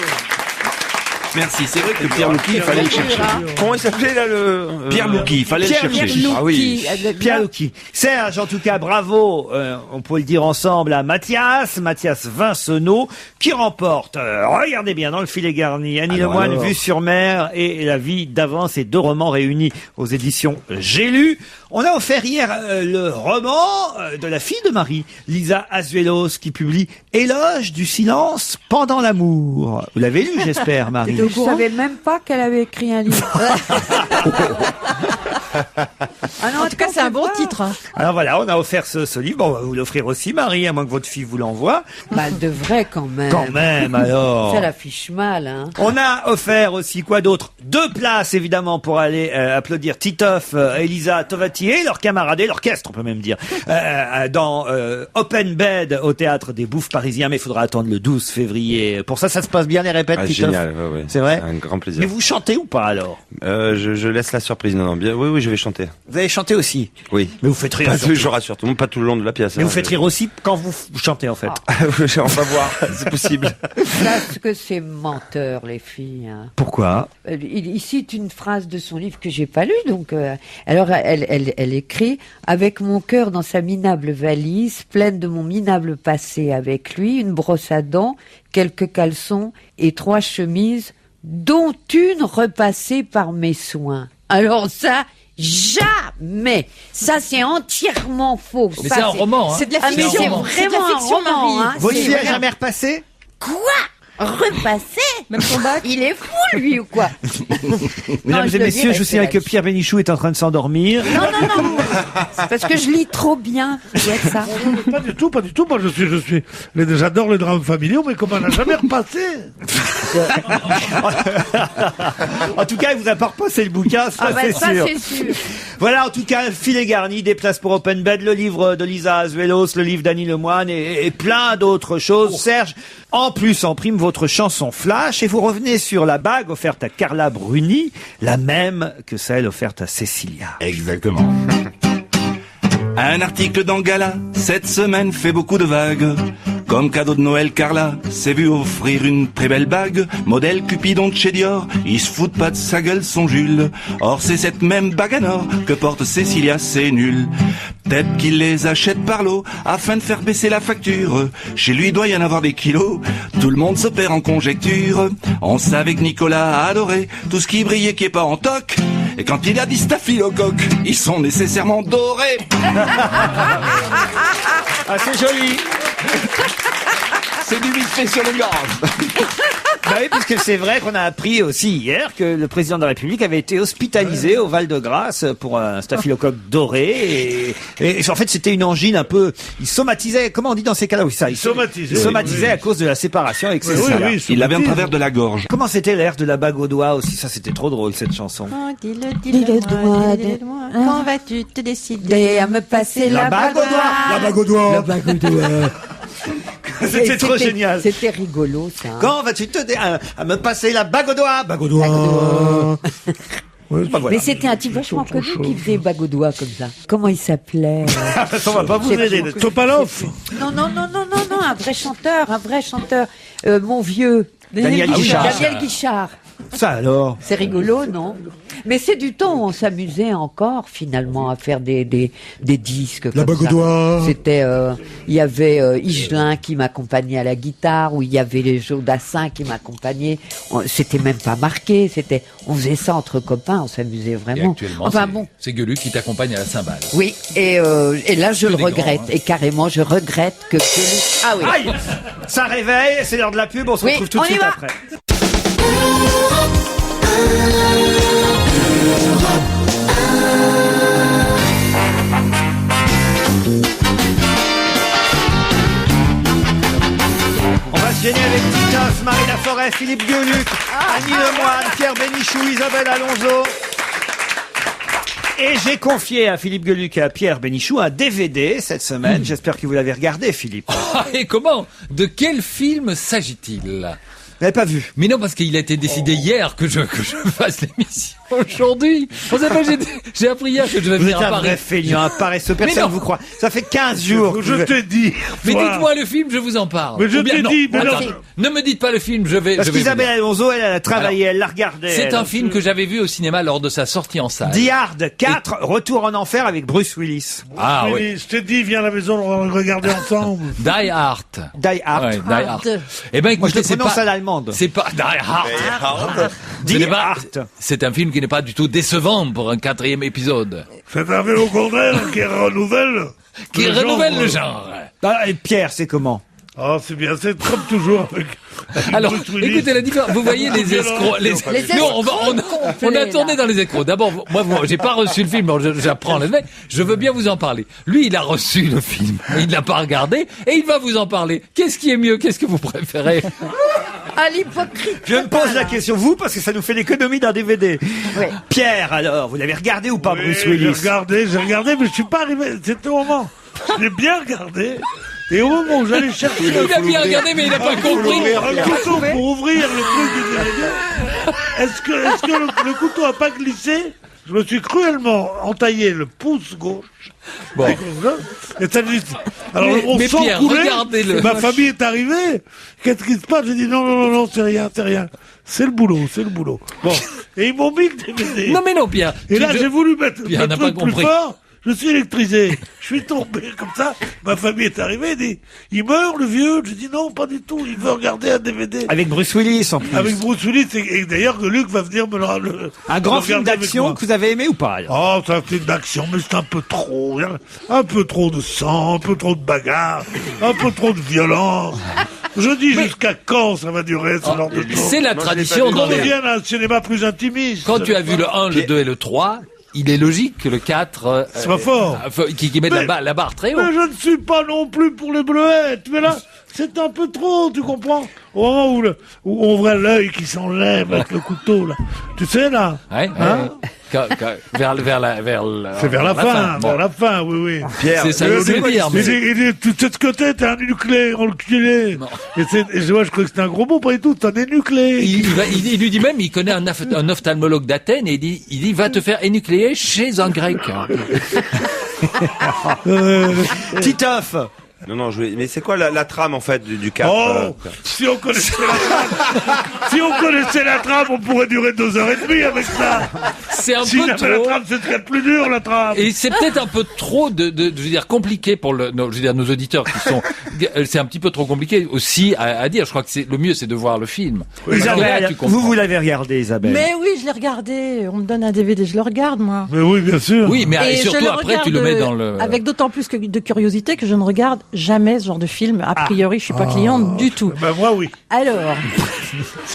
Merci, c'est vrai que Pierre Louki, il fallait le chercher. Comment il s'appelait là le... Pierre Louki, il fallait le Pierre chercher. Louki. Ah oui. Pierre Louki. Serge, en tout cas, bravo, on peut le dire ensemble, à Mathias Vincenot, qui remporte, regardez bien, dans le filet garni, Annie Alors, Lemoine, alors. Vue sur mer et La vie d'avant, ces 2 romans réunis aux éditions J'ai lu. On a offert hier le roman de la fille de Marie, Lisa Azuelos, qui publie Éloge du silence pendant l'amour. Vous l'avez lu, j'espère, Marie. Je savais même pas qu'elle avait écrit un livre. Ah non, En tout cas, c'est un bon titre. Hein. Alors voilà, on a offert ce livre. Bon, on va vous l'offrir aussi, Marie, à moins que votre fille vous l'envoie. Bah, elle devrait quand même. Quand même, alors. Ça l'affiche mal, hein. On a offert aussi quoi d'autre? 2 places évidemment pour aller applaudir Titoff, Elisa Tovati et leurs camarades, et l'orchestre on peut même dire, dans Open Bed au Théâtre des Bouffes Parisiens, mais il faudra attendre le 12 février. Pour ça se passe bien les répètes, Ah, Titoff. génial, ouais, ouais. C'est vrai? Un grand plaisir. Mais vous chantez ou pas alors? Je laisse la surprise. Non, bien. Oui, oui, je vais chanter. Vous allez chanter aussi? Oui. Mais vous faites rire. Pas, surtout. je rassure tout le monde, pas tout le long de la pièce. Mais hein. vous faites rire aussi quand vous chantez en fait. On va voir, c'est possible. Parce que c'est menteur, les filles. Hein. Pourquoi? Il cite une phrase de son livre que j'ai pas lu, donc alors elle écrit: avec mon cœur dans sa minable valise, pleine de mon minable passé avec lui, une brosse à dents, quelques caleçons et 3 chemises, dont une repassée par mes soins. Alors ça, jamais. Ça, c'est entièrement faux. Mais Ça, c'est un roman, hein. C'est de la Ah, mais fiction. c'est C'est de la vraiment un fiction, roman, Marie. hein. Votre C'est fille a vraiment- jamais repassé? Quoi? Repasser? Même son bac. Il est fou, lui, ou quoi? Mesdames je et le messieurs, dirai, je vous c'est signale que vrai. Pierre Bénichou est en train de s'endormir. Non. C'est parce que je lis trop bien. Ça doit être ça. Pas du tout, pas du tout. Moi, j'adore les drames familiaux, mais comme on n'a jamais repassé. En tout cas, il vous a pas repassé le bouquin, ça, c'est sûr. C'est sûr. Voilà, en tout cas, filet garni, des places pour Open Bed, le livre de Lisa Azuelos, le livre d'Annie Lemoine et plein d'autres choses. Serge, en plus, en prime, votre chanson Flash, et vous revenez sur la bague offerte à Carla Bruni, la même que celle offerte à Cécilia. Exactement. Un article dans Gala, cette semaine fait beaucoup de vagues. Comme cadeau de Noël, Carla s'est vu offrir une très belle bague, modèle Cupidon de chez Dior, il se fout pas de sa gueule son Jules. Or c'est cette même bague en or que porte Cécilia, c'est nul. Peut-être qu'il les achète par lot, afin de faire baisser la facture. Chez lui doit y en avoir des kilos, tout le monde se perd en conjecture. On savait que Nicolas adorait tout ce qui brillait qui est pas en toc. Et quand il a dit staphylocoque, ils sont nécessairement dorés. Ah, c'est joli. C'est du vite fait sur le gorge. Bah oui, puisque c'est vrai qu'on a appris aussi hier que le président de la République avait été hospitalisé au Val-de-Grâce pour un staphylocoque doré. Et en fait, c'était une angine un peu... Il somatisait, comment on dit dans ces cas-là? Oui, ça. Il somatisait à cause de la séparation avec Cécilia. Il l'avait en travers de la gorge. Comment c'était l'air de la bague au doigt aussi? Ça, c'était trop drôle, cette chanson. Oh, dis-le-moi. Quand vas-tu te décider à me passer la bague au doigt. La bague au doigt. La bague au doigt. C'était trop génial. C'était rigolo, ça. Quand vas-tu à me passer la bague au doigt? Bague au doigt. Mais c'était un type vachement connu qui faisait bague au doigt comme ça. Comment il s'appelait? On va pas vous aider. Topalov. Non, un vrai chanteur. Mon vieux. Daniel Guichard. Daniel Guichard. Ça alors? C'est rigolo, non? Mais c'est du temps où on s'amusait encore finalement à faire des disques comme ça. La bague au doigt. C'était il y avait Higelin qui m'accompagnait à la guitare, ou il y avait les Jodassin qui m'accompagnaient. C'était même pas marqué, on faisait ça entre copains, on s'amusait vraiment. Et actuellement, enfin bon, c'est Gueuluc qui t'accompagne à la cymbale. oui, et là je le regrette, grands, hein. et carrément je regrette que Gueuluc... Ah oui. Aïe! Ça réveille, c'est l'heure de la pub, on se retrouve tout de suite après. On va se gêner avec Titoff, Marie Laforêt, Philippe Gueuluc, Annie Lemoine, Pierre Bénichou, Isabelle Alonso. Et j'ai confié à Philippe Gueuluc et à Pierre Bénichou un DVD cette semaine. J'espère que vous l'avez regardé, Philippe. Et comment? De quel film s'agit-il? Vous n'avez pas vu? Mais non, parce qu'il a été décidé hier que je fasse l'émission aujourd'hui. Vous savez pas, j'ai appris hier que je vais Vous venir êtes à un Paris. vrai feignant, un paresseux, personne ne vous croit. Ça fait 15 jours. Je te dis. Mais dites-moi le film, je vous en parle. Mais je Ou bien, te non, dis, mais attends, non. ne me dites pas le film, je vais qu'Isabelle venir. Alonso, elle a travaillé, elle l'a regardé. C'est elle. un film que j'avais vu au cinéma lors de sa sortie en salle. Die Hard 4, Retour en enfer avec Bruce Willis. Ah oui. Mais je te dis, viens à la maison, on va le regarder ensemble. Die Hard. Die Hard. Ouais, Die Hard. Eh ben, Moi, je écoutez, le c'est prononce pas... à l'allemande. C'est pas Die Hard. Ce Die n'est pas- Hard. C'est un film qui n'est pas du tout décevant pour un 4e épisode. C'est un vélo contraire qui renouvelle. Qui le renouvelle genre. le genre. Ah, et Pierre, c'est comment? Ah, c'est bien, c'est comme toujours avec Alors, Bruce Willis. écoutez la différence. Vous voyez les escrocs. Les Nous, on escrocs a tourné dans les escrocs. D'abord, moi, j'ai pas reçu le film. Alors j'apprends les mecs. Je veux bien vous en parler. Lui, il a reçu le film. Il l'a pas regardé et il va vous en parler. Qu'est-ce qui est mieux? Qu'est-ce que vous préférez? Ah, l'hypocrite. Je me pose la question, vous, parce que ça nous fait l'économie d'un DVD. Oui. Pierre, alors, vous l'avez regardé ou pas, Oui, Bruce j'ai Willis? regardé, mais je suis pas arrivé. C'était au moment. Je l'ai bien regardé. Et au moment où j'allais chercher Il a bien regardé, mais il n'a pas compris. un couteau pour ouvrir le truc du DVD, est-ce que le couteau a pas glissé? Je me suis cruellement entaillé le pouce gauche. Bon. Et ça glisse. Alors Mais- mon mais sang Pierre, coulait, regardez-le. ma famille est arrivée. Qu'est-ce qui se passe? J'ai dit non, c'est rien. C'est le boulot. Bon. Et ils m'ont mis le DVD. Non mais non, Pierre. Et là, j'ai voulu mettre Pierre le n'a truc pas plus compris. fort. Je suis électrisé. Je suis tombé comme ça. Ma famille est arrivée. Elle dit, il meurt, le vieux. Je dis non, pas du tout. Il veut regarder un DVD. Avec Bruce Willis, en plus. Avec Bruce Willis. Et d'ailleurs, que Luc va venir me le Un grand le film regarder avec d'action moi. que vous avez aimé ou pas, alors? Oh, c'est un film d'action, mais c'est un peu trop. Un peu trop de sang, un peu trop de bagarre, un peu trop de violence. Je dis jusqu'à quand ça va durer, ce genre de choses. C'est la tradition dans On les... revient à un cinéma plus intimiste. Quand tu as vu le 1, le 2 et le 3, il est logique que le 4... C'est pas fort. qui met la barre très haut. Mais je ne suis pas non plus pour les bleuettes. Mais là, c'est un peu trop, tu comprends? Au moment où on voit l'œil qui s'enlève avec le couteau, là. Tu sais, là? Ouais, hein? Vers la C'est vers la fin, bon. vers la fin, oui. Pierre, c'est ça que je veux dire. Il dit, tu sais ce que t'es un énuclé, enculé. Et je crois que c'était un gros mot, pas du tout, t'es un énuclé. Il lui dit même, il connaît un ophtalmologue d'Athènes et il dit, va te faire énucléer chez un grec. Titoff. Non, mais c'est quoi la trame en fait du 4 si on connaissait la trame, on pourrait durer 2h30 avec ça. C'est un si peu jamais trop. la trame, c'est ce qu'il y a de plus dur, la trame. Et c'est peut-être un peu trop je veux dire, compliqué pour nos auditeurs qui sont, c'est un petit peu trop compliqué aussi à dire. Je crois que le mieux, c'est de voir le film. Isabelle, vous l'avez regardé, Isabelle? Mais oui, je l'ai regardé. On me donne un DVD, je le regarde, moi. Mais oui, bien sûr. Oui, mais Et surtout après, tu le mets dans le... Avec d'autant plus que de curiosité que je ne regarde jamais ce genre de film. A priori, je suis pas cliente du tout. Ben moi, oui.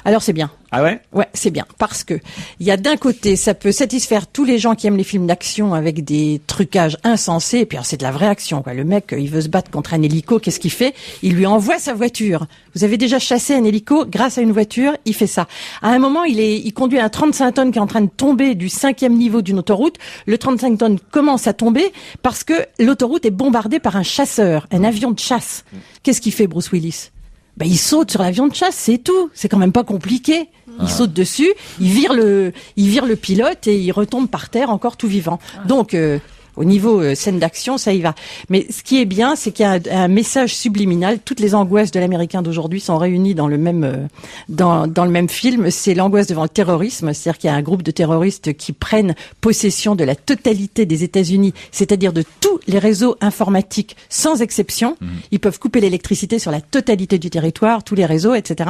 Alors c'est bien. Ah ouais? Ouais, c'est bien. Parce que il y a d'un côté, ça peut satisfaire tous les gens qui aiment les films d'action avec des trucages insensés. Et puis alors, c'est de la vraie action, quoi. Le mec, il veut se battre contre un hélico. Qu'est-ce qu'il fait? Il lui envoie sa voiture. Vous avez déjà chassé un hélico grâce à une voiture? Il fait ça. À un moment, il conduit un 35 tonnes qui est en train de tomber du 5e niveau d'une autoroute. Le 35 tonnes commence à tomber parce que l'autoroute est bombardée par un chasseur, un avion de chasse. Qu'est-ce qu'il fait, Bruce Willis? Ben, il saute sur l'avion de chasse, c'est tout. C'est quand même pas compliqué. Il saute dessus, il vire le pilote et il retombe par terre encore tout vivant. Donc, au niveau scène d'action, ça y va. Mais ce qui est bien, c'est qu'il y a un message subliminal. Toutes les angoisses de l'Américain d'aujourd'hui sont réunies dans le même dans le même film. C'est l'angoisse devant le terrorisme, c'est-à-dire qu'il y a un groupe de terroristes qui prennent possession de la totalité des États-Unis, c'est-à-dire de tous les réseaux informatiques sans exception. Ils peuvent couper l'électricité sur la totalité du territoire, tous les réseaux, etc.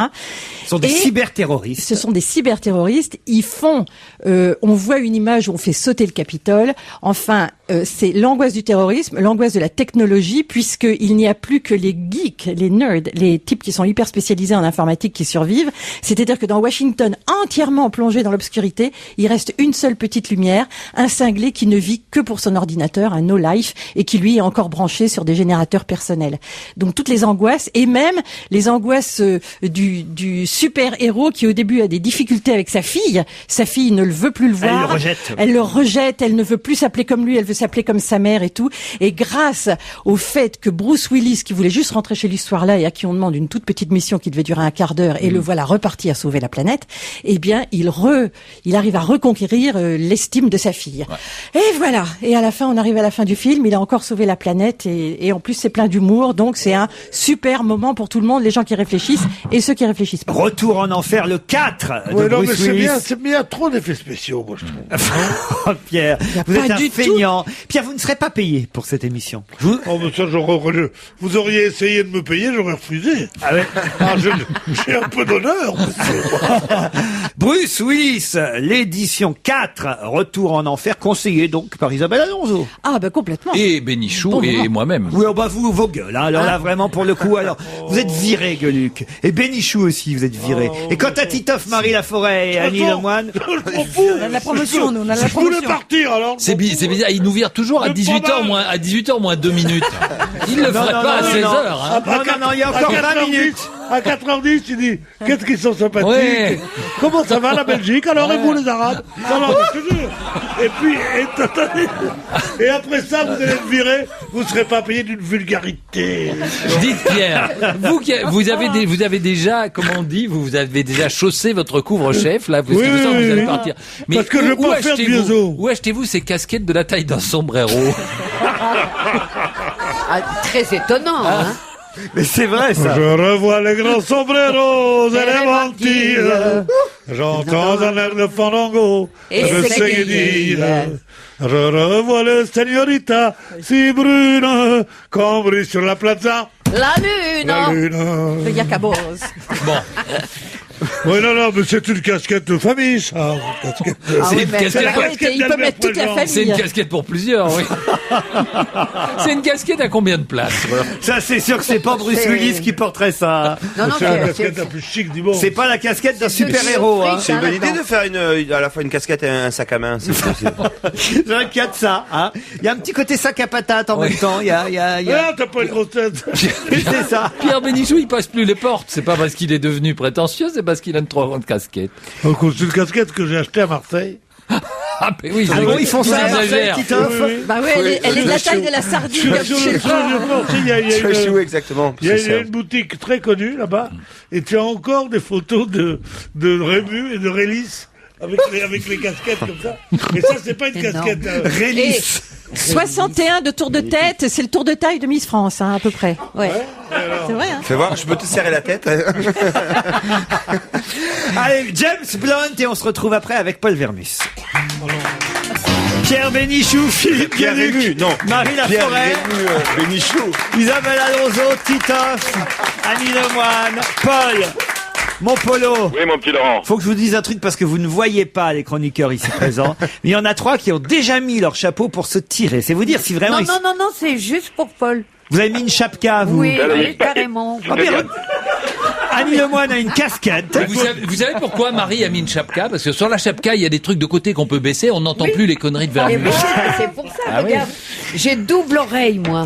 Ce sont des cyberterroristes. Ce sont des cyberterroristes. Ils font, on voit une image où on fait sauter le Capitole. Enfin, c'est l'angoisse du terrorisme, l'angoisse de la technologie, puisqu'il n'y a plus que les geeks, les nerds, les types qui sont hyper spécialisés en informatique qui survivent. C'est-à-dire que dans Washington, entièrement plongé dans l'obscurité, il reste une seule petite lumière, un cinglé qui ne vit que pour son ordinateur, un no-life, et qui lui est encore branché sur des générateurs personnels. Donc toutes les angoisses, et même les angoisses du super-héros qui au début a des difficultés avec sa fille ne le veut plus le voir. Elle le rejette, elle ne veut plus s'appeler comme lui, elle veut s'appeler comme sa mère et tout. Et grâce au fait que Bruce Willis, qui voulait juste rentrer chez lui ce soir-là et à qui on demande une toute petite mission qui devait durer un quart d'heure, et le voilà reparti à sauver la planète, eh bien, il arrive à reconquérir l'estime de sa fille. Ouais. Et voilà. Et à la fin, on arrive à la fin du film, il a encore sauvé la planète et en plus, c'est plein d'humour. Donc, c'est un super moment pour tout le monde, les gens qui réfléchissent et ceux qui réfléchissent pas. Retour en enfer, le 4 de Ouais, non, Bruce mais Willis. c'est bien, il y a trop d'effets spéciaux, moi, je trouve. Pierre, vous êtes un feignant. Pierre, vous ne serez pas payé pour cette émission. Oh, mais ça, vous auriez essayé de me payer, j'aurais refusé. Ah ouais. J'ai un peu d'honneur, monsieur. Bruce Willis, l'édition 4, Retour en enfer, conseillé donc par Isabelle Alonso. Ah, bah, complètement. Et Bénichou et moi-même. Oui, oh, bah, vos gueules, hein. Alors là, vraiment, pour le coup, alors, vous êtes viré, Gueuluc. Et Bénichou aussi, vous êtes viré. Et quant à Titoff, Marie Laforêt et Annie Lemoine. On a la promotion, nous, on a la Je voulais promotion. partir, alors. C'est bizarre, il nous vire toujours à 18h moins 2 minutes. Il ne le ferait pas à 16h. Hein. Non, il y a encore 20 minutes. À 4h10, tu dis, qu'est-ce qu'ils sont sympathiques. Ouais. Comment ça va, la Belgique? Alors, et vous, les Arabes? Non, mais je te jure. Et puis, et après ça, vous allez me virer, vous ne serez pas payé d'une vulgarité. Dites Pierre, vous avez déjà, comment on dit, vous avez déjà chaussé votre couvre-chef, là, parce que vous allez partir. Mais parce que je veux pas faire de vieux os. Où achetez-vous ces casquettes de la taille d'un sombrero? Très étonnant, hein. Mais c'est vrai, ça. Je revois les grands sombreros et les mantilles. J'entends un air de fandango. Et de c'est seguidille. Je revois les señoritas si brunes qu'on brille sur la plaza. La lune. La lune. Le Yakabos. Bon. Oui, non, mais c'est une casquette de famille, ça. C'est une casquette. Il peut mettre toute la famille. C'est une casquette pour plusieurs, oui. C'est une casquette à combien de places? Ça, c'est sûr que c'est pas Bruce Willis qui porterait ça. Non, C'est la casquette la plus chic du monde. C'est pas la casquette d'un super-héros. Hein. C'est une bonne idée de faire à la fois une casquette et un sac à main. C'est possible. C'est vrai qu'il y a de ça. Hein. Il y a un petit côté sac à patates en même temps. Ah, t'as pas une grosse tête. C'est ça. Pierre Bénichou, il passe plus les portes. C'est pas parce qu'il est devenu prétentieux, c'est parce qu'il a une trop grande casquette. Donc, c'est une casquette que j'ai achetée à Marseille. Ah, mais oui, Ah bon, ils font ça à Marseille, exagèrent. Titoff? Bah ouais, elle est de la taille de la sardine. comme Sur chez le toi. il y a une, exactement. il y a une boutique très connue là-bas, et tu as encore des photos de Rému et de Rélis avec les casquettes comme ça. Mais ça, c'est pas une casquette. Rélis. 61 de tour de tête, c'est le tour de taille de Miss France, hein, à peu près. Ouais. C'est vrai, hein. Fais voir, je peux te serrer la tête. Allez, James Blunt, et on se retrouve après avec Paul Vermus. Pierre Bénichou, Philippe Gueluc, Marie Laforêt, Bénichou, Isabelle Alonso, Titoff, Annie Lemoine, Paul, mon Polo. Oui, mon petit Laurent. Faut que je vous dise un truc parce que vous ne voyez pas les chroniqueurs ici présents. Mais il y en a 3 qui ont déjà mis leur chapeau pour se tirer. C'est vous dire si vraiment... Non, c'est juste pour Paul. Vous avez mis une chapka, vous? Oui, carrément. Ah, bien. Annie Lemoine a une casquette. Vous savez pourquoi Marie a mis une chapka? Parce que sur la chapka, il y a des trucs de côté qu'on peut baisser, on n'entend plus les conneries de Vermus. C'est pour ça, regarde. J'ai double oreille, moi.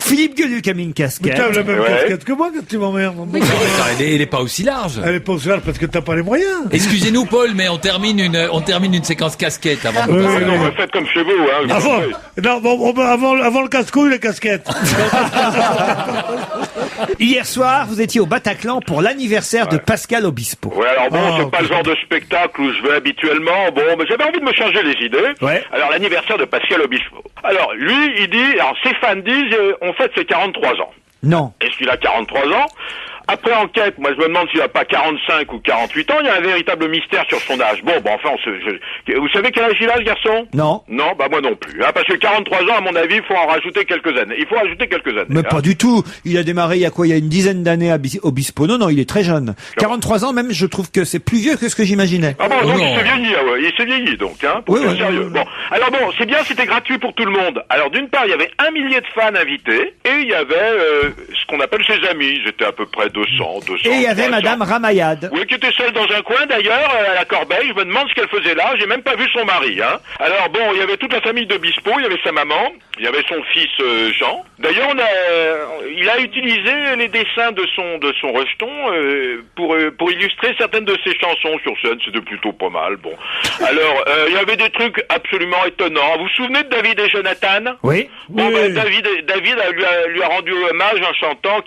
Philippe Gueluc a mis une casquette. Tu as la même casquette que moi quand tu m'emmerdes. Elle est pas aussi large. Elle est pas aussi large parce que t'as pas les moyens. Excusez-nous, Paul, mais on termine une séquence casquette avant de passer. Non, mais faites comme chez vous, hein. Avant le casco, les casquettes. Hier soir, vous étiez au Bataclan pour l'anniversaire de Pascal Obispo. Ouais, alors bon, c'est pas le genre de spectacle où je vais habituellement. Bon, mais j'avais envie de me changer les idées. Ouais. Alors, l'anniversaire de Pascal Obispo. Alors, lui, il dit, alors ses fans disent, on fête ses 43 ans. Non. Est-ce qu'il a 43 ans? Après enquête, moi je me demande s'il a pas 45 ou 48 ans, il y a un véritable mystère sur son âge. Bon, enfin, vous savez quel âge il a, ce garçon? Non. Non, bah moi non plus. Hein, parce que 43 ans, à mon avis, il faut en rajouter quelques années. Il faut rajouter quelques années. Mais pas du tout. Il a démarré il y a une dizaine d'années à Obispo. Non, il est très jeune. 43 ans même, je trouve que c'est plus vieux que ce que j'imaginais. Ah bon, donc il s'est vieilli, il s'est vieilli donc, hein, pour être sérieux. Bon, alors bon, c'est bien, c'était gratuit pour tout le monde. Alors d'une part, il y avait 1 millier de fans invités, et il y avait ce qu'on appelle ses amis. J'étais à peu près 200. Et il y avait Madame Ramayad. Oui, qui était seule dans un coin d'ailleurs, à la corbeille. Je me demande ce qu'elle faisait là. J'ai même pas vu son mari, hein. Alors bon, il y avait toute la famille d'Obispo, il y avait sa maman, il y avait son fils Jean. D'ailleurs, il a utilisé les dessins de son rejeton pour illustrer certaines de ses chansons sur scène. C'était plutôt pas mal. Bon, alors il y avait des trucs absolument étonnants. Vous vous souvenez de David et Jonathan? Oui. Bon, oui. Ben, David lui a rendu hommage en chantant.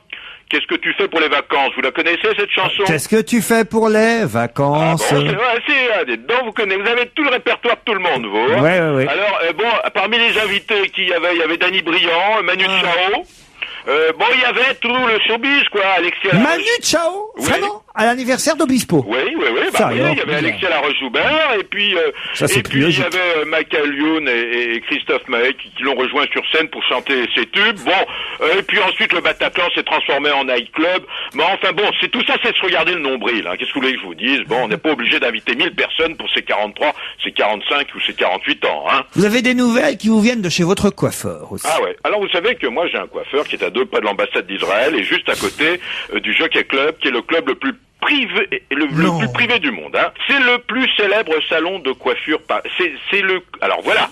Qu'est-ce que tu fais pour les vacances? Vous la connaissez, cette chanson? Qu'est-ce que tu fais pour les vacances? Ah bon, dedans, vous avez tout le répertoire de tout le monde, vous. Hein? Ouais. Alors, bon, parmi les invités il y avait Danny Briand, Manu Chao. Bon, il y avait tout le showbiz, quoi. Alexia Manu Chao? Oui. Vraiment? À l'anniversaire d'Obispo? Oui. Bah, oui, il y avait Alexia Laroche-Joubert, et puis il y avait Michael Youn et Christophe Maé qui l'ont rejoint sur scène pour chanter ses tubes. Bon, et puis ensuite le Bataclan s'est transformé en nightclub. Mais enfin bon, tout ça, c'est se regarder le nombril. Hein. Qu'est-ce que vous voulez que je vous dise? Bon, on n'est pas obligé d'inviter 1000 personnes pour ses 43, ses 45 ou ses 48 ans. Hein. Vous avez des nouvelles qui vous viennent de chez votre coiffeur aussi? Ah ouais. Alors vous savez que moi j'ai un coiffeur qui est à 2 pas de l'ambassade d'Israël et juste à côté du Jockey Club, qui est le club le plus privé, le plus privé du monde. Hein. C'est le plus célèbre salon de coiffure. Alors voilà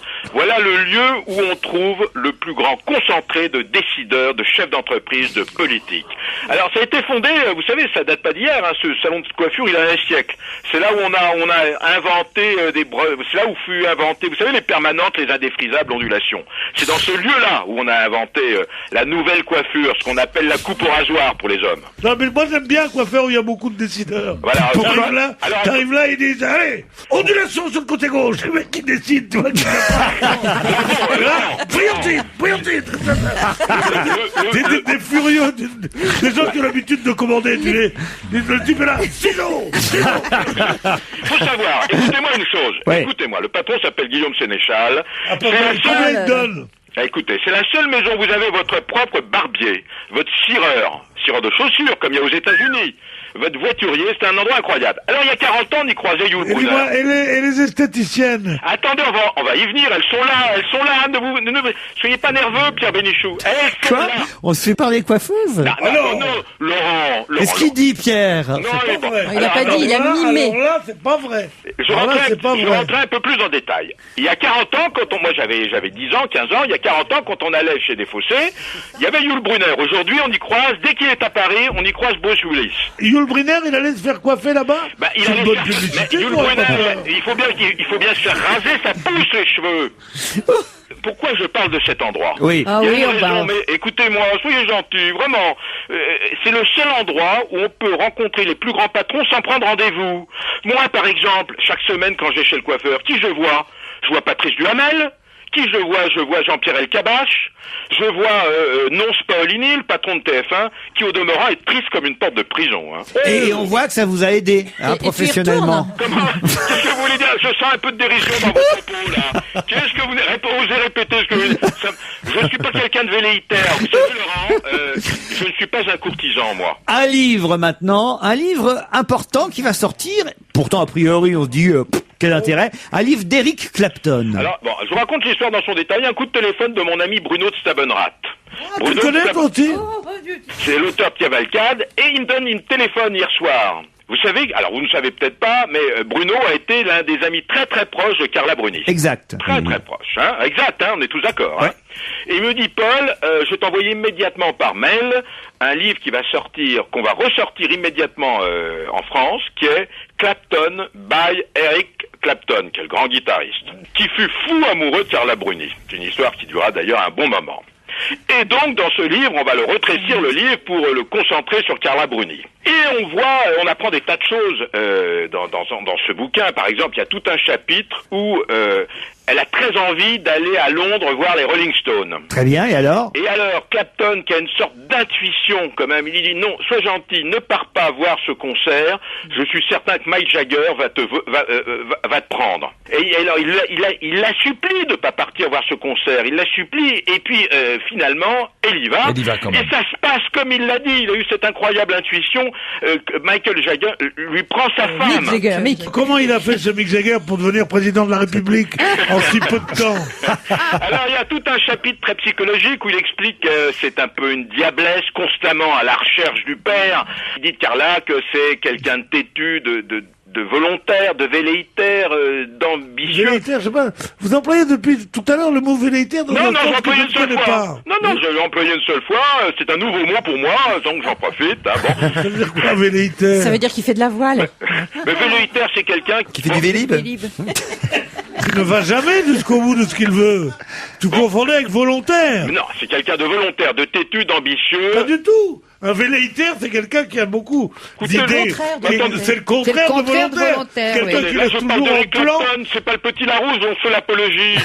le lieu où on trouve le plus grand concentré de décideurs, de chefs d'entreprise, de politiques. Alors ça a été fondé, vous savez, ça date pas d'hier. Hein, ce salon de coiffure, il a un siècle. C'est là où on a inventé c'est là où fut inventé, vous savez, les permanentes, les indéfrisables ondulations. C'est dans ce lieu-là où on a inventé la nouvelle coiffure, ce qu'on appelle la coupe au rasoir pour les hommes. Non, mais moi j'aime bien coiffeur où il y a beaucoup de décideurs. Voilà. T'arrives là, ils disent, allez, ondulation sur le côté gauche. Le mec qui décide, tu vois. Brillantine. Des furieux, des gens qui ont l'habitude de commander, le type est là, ciseaux. Faut savoir, écoutez-moi une chose. Ouais. Écoutez-moi, le patron s'appelle Guillaume Sénéchal. Combien il donne? Écoutez, c'est la seule maison où vous avez votre propre barbier, votre cireur. tireur de chaussures, comme il y a aux États-Unis. Votre voiturier, c'est un endroit incroyable. Alors, il y a 40 ans, on y croisait Yul Brynner. Et les esthéticiennes? Attendez, on va y venir, elles sont là, ne soyez pas nerveux, Pierre Bénichou. Elles sont Quoi? là. On se fait parler coiffeuse? Non, Laurent. Qu'est-ce qu'il dit, Pierre? Non, C'est pas vrai. Il a pas dit, il a mimé. Alors là, c'est pas vrai. Je rentrais un peu plus en détail. Il y a 40 ans, moi j'avais 10 ans, 15 ans, il y a 40 ans, quand on allait chez des fossés, il y avait Yul Brynner. Aujourd'hui, on y croise, dès qu'il est à Paris, on y croise Bruce Willis. Yul Brynner, il allait se faire coiffer là-bas? Il C'est allait une bonne mais publicité, Yul toi, Brynner, papa. il faut bien se faire raser, ça pousse les cheveux. Pourquoi je parle de cet endroit? Oui. Ah Il y a oui, une on raison, va. mais écoutez-moi, soyez gentils, vraiment. C'est le seul endroit où on peut rencontrer les plus grands patrons sans prendre rendez-vous. Moi, par exemple, chaque semaine, quand je vais chez le coiffeur, qui je vois? Je vois Patrice Duhamel. Qui je vois Jean-Pierre Elkabbach. Je vois Nonce Paolini, le patron de TF1, qui au demeurant est triste comme une porte de prison. Hein. Et on voit que ça vous a aidé, hein, Et tu y professionnellement. Comment? Qu'est-ce que vous voulez dire? Je sens un peu de dérision dans vos propos, là. Qu'est-ce que vous osez répéter ce que vous dites? Je ne suis pas quelqu'un de velléitaire. Vous savez, Laurent, je ne suis pas un courtisan, moi. Un livre maintenant, un livre important qui va sortir. Pourtant, a priori, on se dit, quel intérêt? Un livre d'Eric Clapton. Alors, bon, je vous raconte l'histoire dans son détail. Un coup de téléphone de mon ami Bruno de Stabenrath. Tu le connais, toi aussi? C'est l'auteur de Cavalcade, et il me donne une téléphone hier soir. Vous savez, alors vous ne savez peut-être pas, mais Bruno a été l'un des amis très très proches de Carla Bruni. Exact. Très très proche, hein. Exact, hein, on est tous d'accord. Hein. Et il me dit, Paul, je vais t'envoyer immédiatement par mail un livre qui va sortir, qu'on va ressortir immédiatement en France, qui est Clapton by Eric Clapton, qui est le grand guitariste, qui fut fou amoureux de Carla Bruni. C'est une histoire qui durera d'ailleurs un bon moment. Et donc, dans ce livre, on va le rétrécir, le livre, pour le concentrer sur Carla Bruni. Et on apprend des tas de choses dans ce bouquin. Par exemple, il y a tout un chapitre où elle a très envie d'aller à Londres voir les Rolling Stones. Très bien, et alors? Et alors, Clapton, qui a une sorte d'intuition quand même, il dit non, sois gentil, ne pars pas voir ce concert, je suis certain que Mick Jagger va te prendre. Et alors, il la supplie de pas partir voir ce concert, il la supplie, et puis finalement, elle y va. Elle y va quand même. Et ça se passe comme il l'a dit, il a eu cette incroyable intuition, que Michael Jagger lui prend sa femme. Mick Jagger, Comment il a fait ce Mick Jagger pour devenir président de la République en si peu de temps? Alors il y a tout un chapitre très psychologique où il explique que c'est un peu une diablesse constamment à la recherche du père. Il dit de Carla que c'est quelqu'un de têtu, de volontaire, de velléitaire, d'ambitieux. Velléitaire, je sais pas. Vous employez depuis tout à l'heure le mot velléitaire dans Non, un j'ai sens que employé je une ne seule connais fois. pas. Non, je l'ai employé une seule fois. C'est un nouveau mot pour moi, donc j'en profite. Hein, bon. Ça veut dire quoi, velléitaire? Ça veut dire qu'il fait de la voile. Mais velléitaire, c'est quelqu'un Qui fait du vélib? Qui ne va jamais jusqu'au bout de ce qu'il veut. Tu confondais avec volontaire. Non, c'est quelqu'un de volontaire, de têtu, d'ambitieux. Pas du tout. Un velléitaire, c'est quelqu'un qui a beaucoup d'idées. C'est le contraire de volontaire. Quelqu'un qui Là, laisse je parle toujours en d'Eric plan. Clapton, c'est pas le petit Larousse dont on fait l'apologie.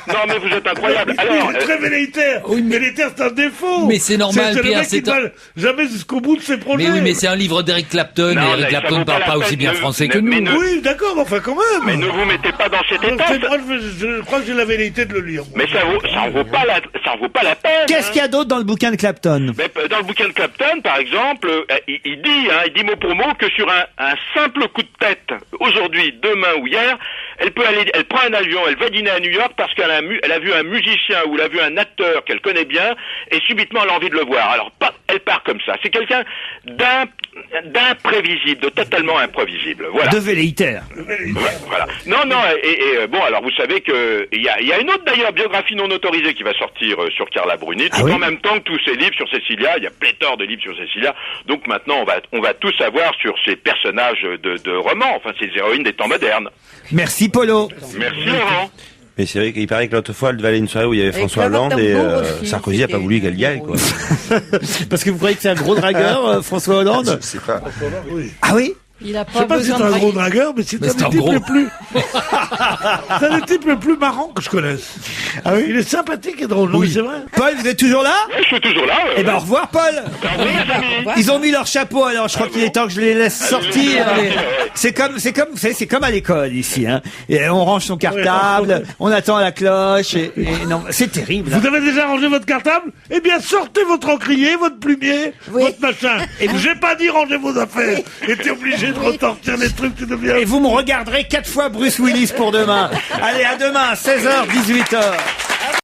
Non, mais vous êtes incroyable. Alors, Il est très velléitaire. Oui, mais- Velléitaire, c'est un défaut. Mais c'est normal, le Pierre, mec qui c'est un- ne va jamais jusqu'au bout de ses projets. Mais oui, mais c'est un livre d'Eric Clapton, Non, et mais Eric ça Clapton vaut pas parle la pas aussi peine bien de- français que mais nous. Oui, d'accord, mais enfin, quand même. mais ne vous mettez pas dans cet état. Je crois que j'ai la velléité de le lire. moi. Mais ça en vaut pas la peine. Qu'est-ce qu'il y a d'autre dans le bouquin de Clapton? Mais dans le bouquin de Clapton, par exemple, il dit mot pour mot que sur un simple coup de tête, aujourd'hui, demain ou hier, elle prend un avion, elle va dîner à New York parce qu'elle a vu un musicien ou elle a vu un acteur qu'elle connaît bien et subitement elle a envie de le voir. Alors, elle part comme ça. C'est quelqu'un d'imprévisible, de totalement imprévisible. Voilà. De velléitaire. Voilà. Non, et bon, alors vous savez que il y a une autre d'ailleurs biographie non autorisée qui va sortir sur Carla Bruni, tout en même temps que tous ces livres sur Cécilia. Il y a pléthore de livres sur Cécilia. Donc maintenant, on va tout savoir sur ces personnages de romans, enfin ces héroïnes des temps modernes. Merci, Polo. Merci, Laurent. Mais c'est vrai qu'il paraît que l'autre fois, elle devait aller à une soirée où il y avait Avec François Clément Hollande et Tambour aussi, Sarkozy a pas c'était voulu qu'elle y aille, quoi. Parce que vous croyez que c'est un gros dragueur, François Hollande? Je sais pas. Ah oui? Il a Je sais pas pas si c'est besoin de un gros draguer. dragueur, mais c'est Mais un c'est un des types gros. les plus... c'est un des types les plus marrants que je connaisse. Ah oui? Il est sympathique et drôle, non, mais c'est vrai. Paul, vous êtes toujours là? Ouais, je suis toujours là. Eh ben, au revoir, Paul. Au revoir, les amis. Ils ont mis leur chapeau, alors je crois qu'il est temps que je les laisse sortir. Mais c'est comme, vous savez, c'est comme à l'école ici, hein. Et on range son cartable, on attend la cloche, et non, c'est terrible. Vous avez déjà rangé votre cartable? Eh bien, sortez votre encrier, votre plumier, votre machin. Et j'ai pas dit ranger vos affaires. Et t'es obligé de ressortir les trucs, tu deviens... Et vous me regarderez 4 fois Bruce Willis pour demain. Allez, à demain, 16h, 18h.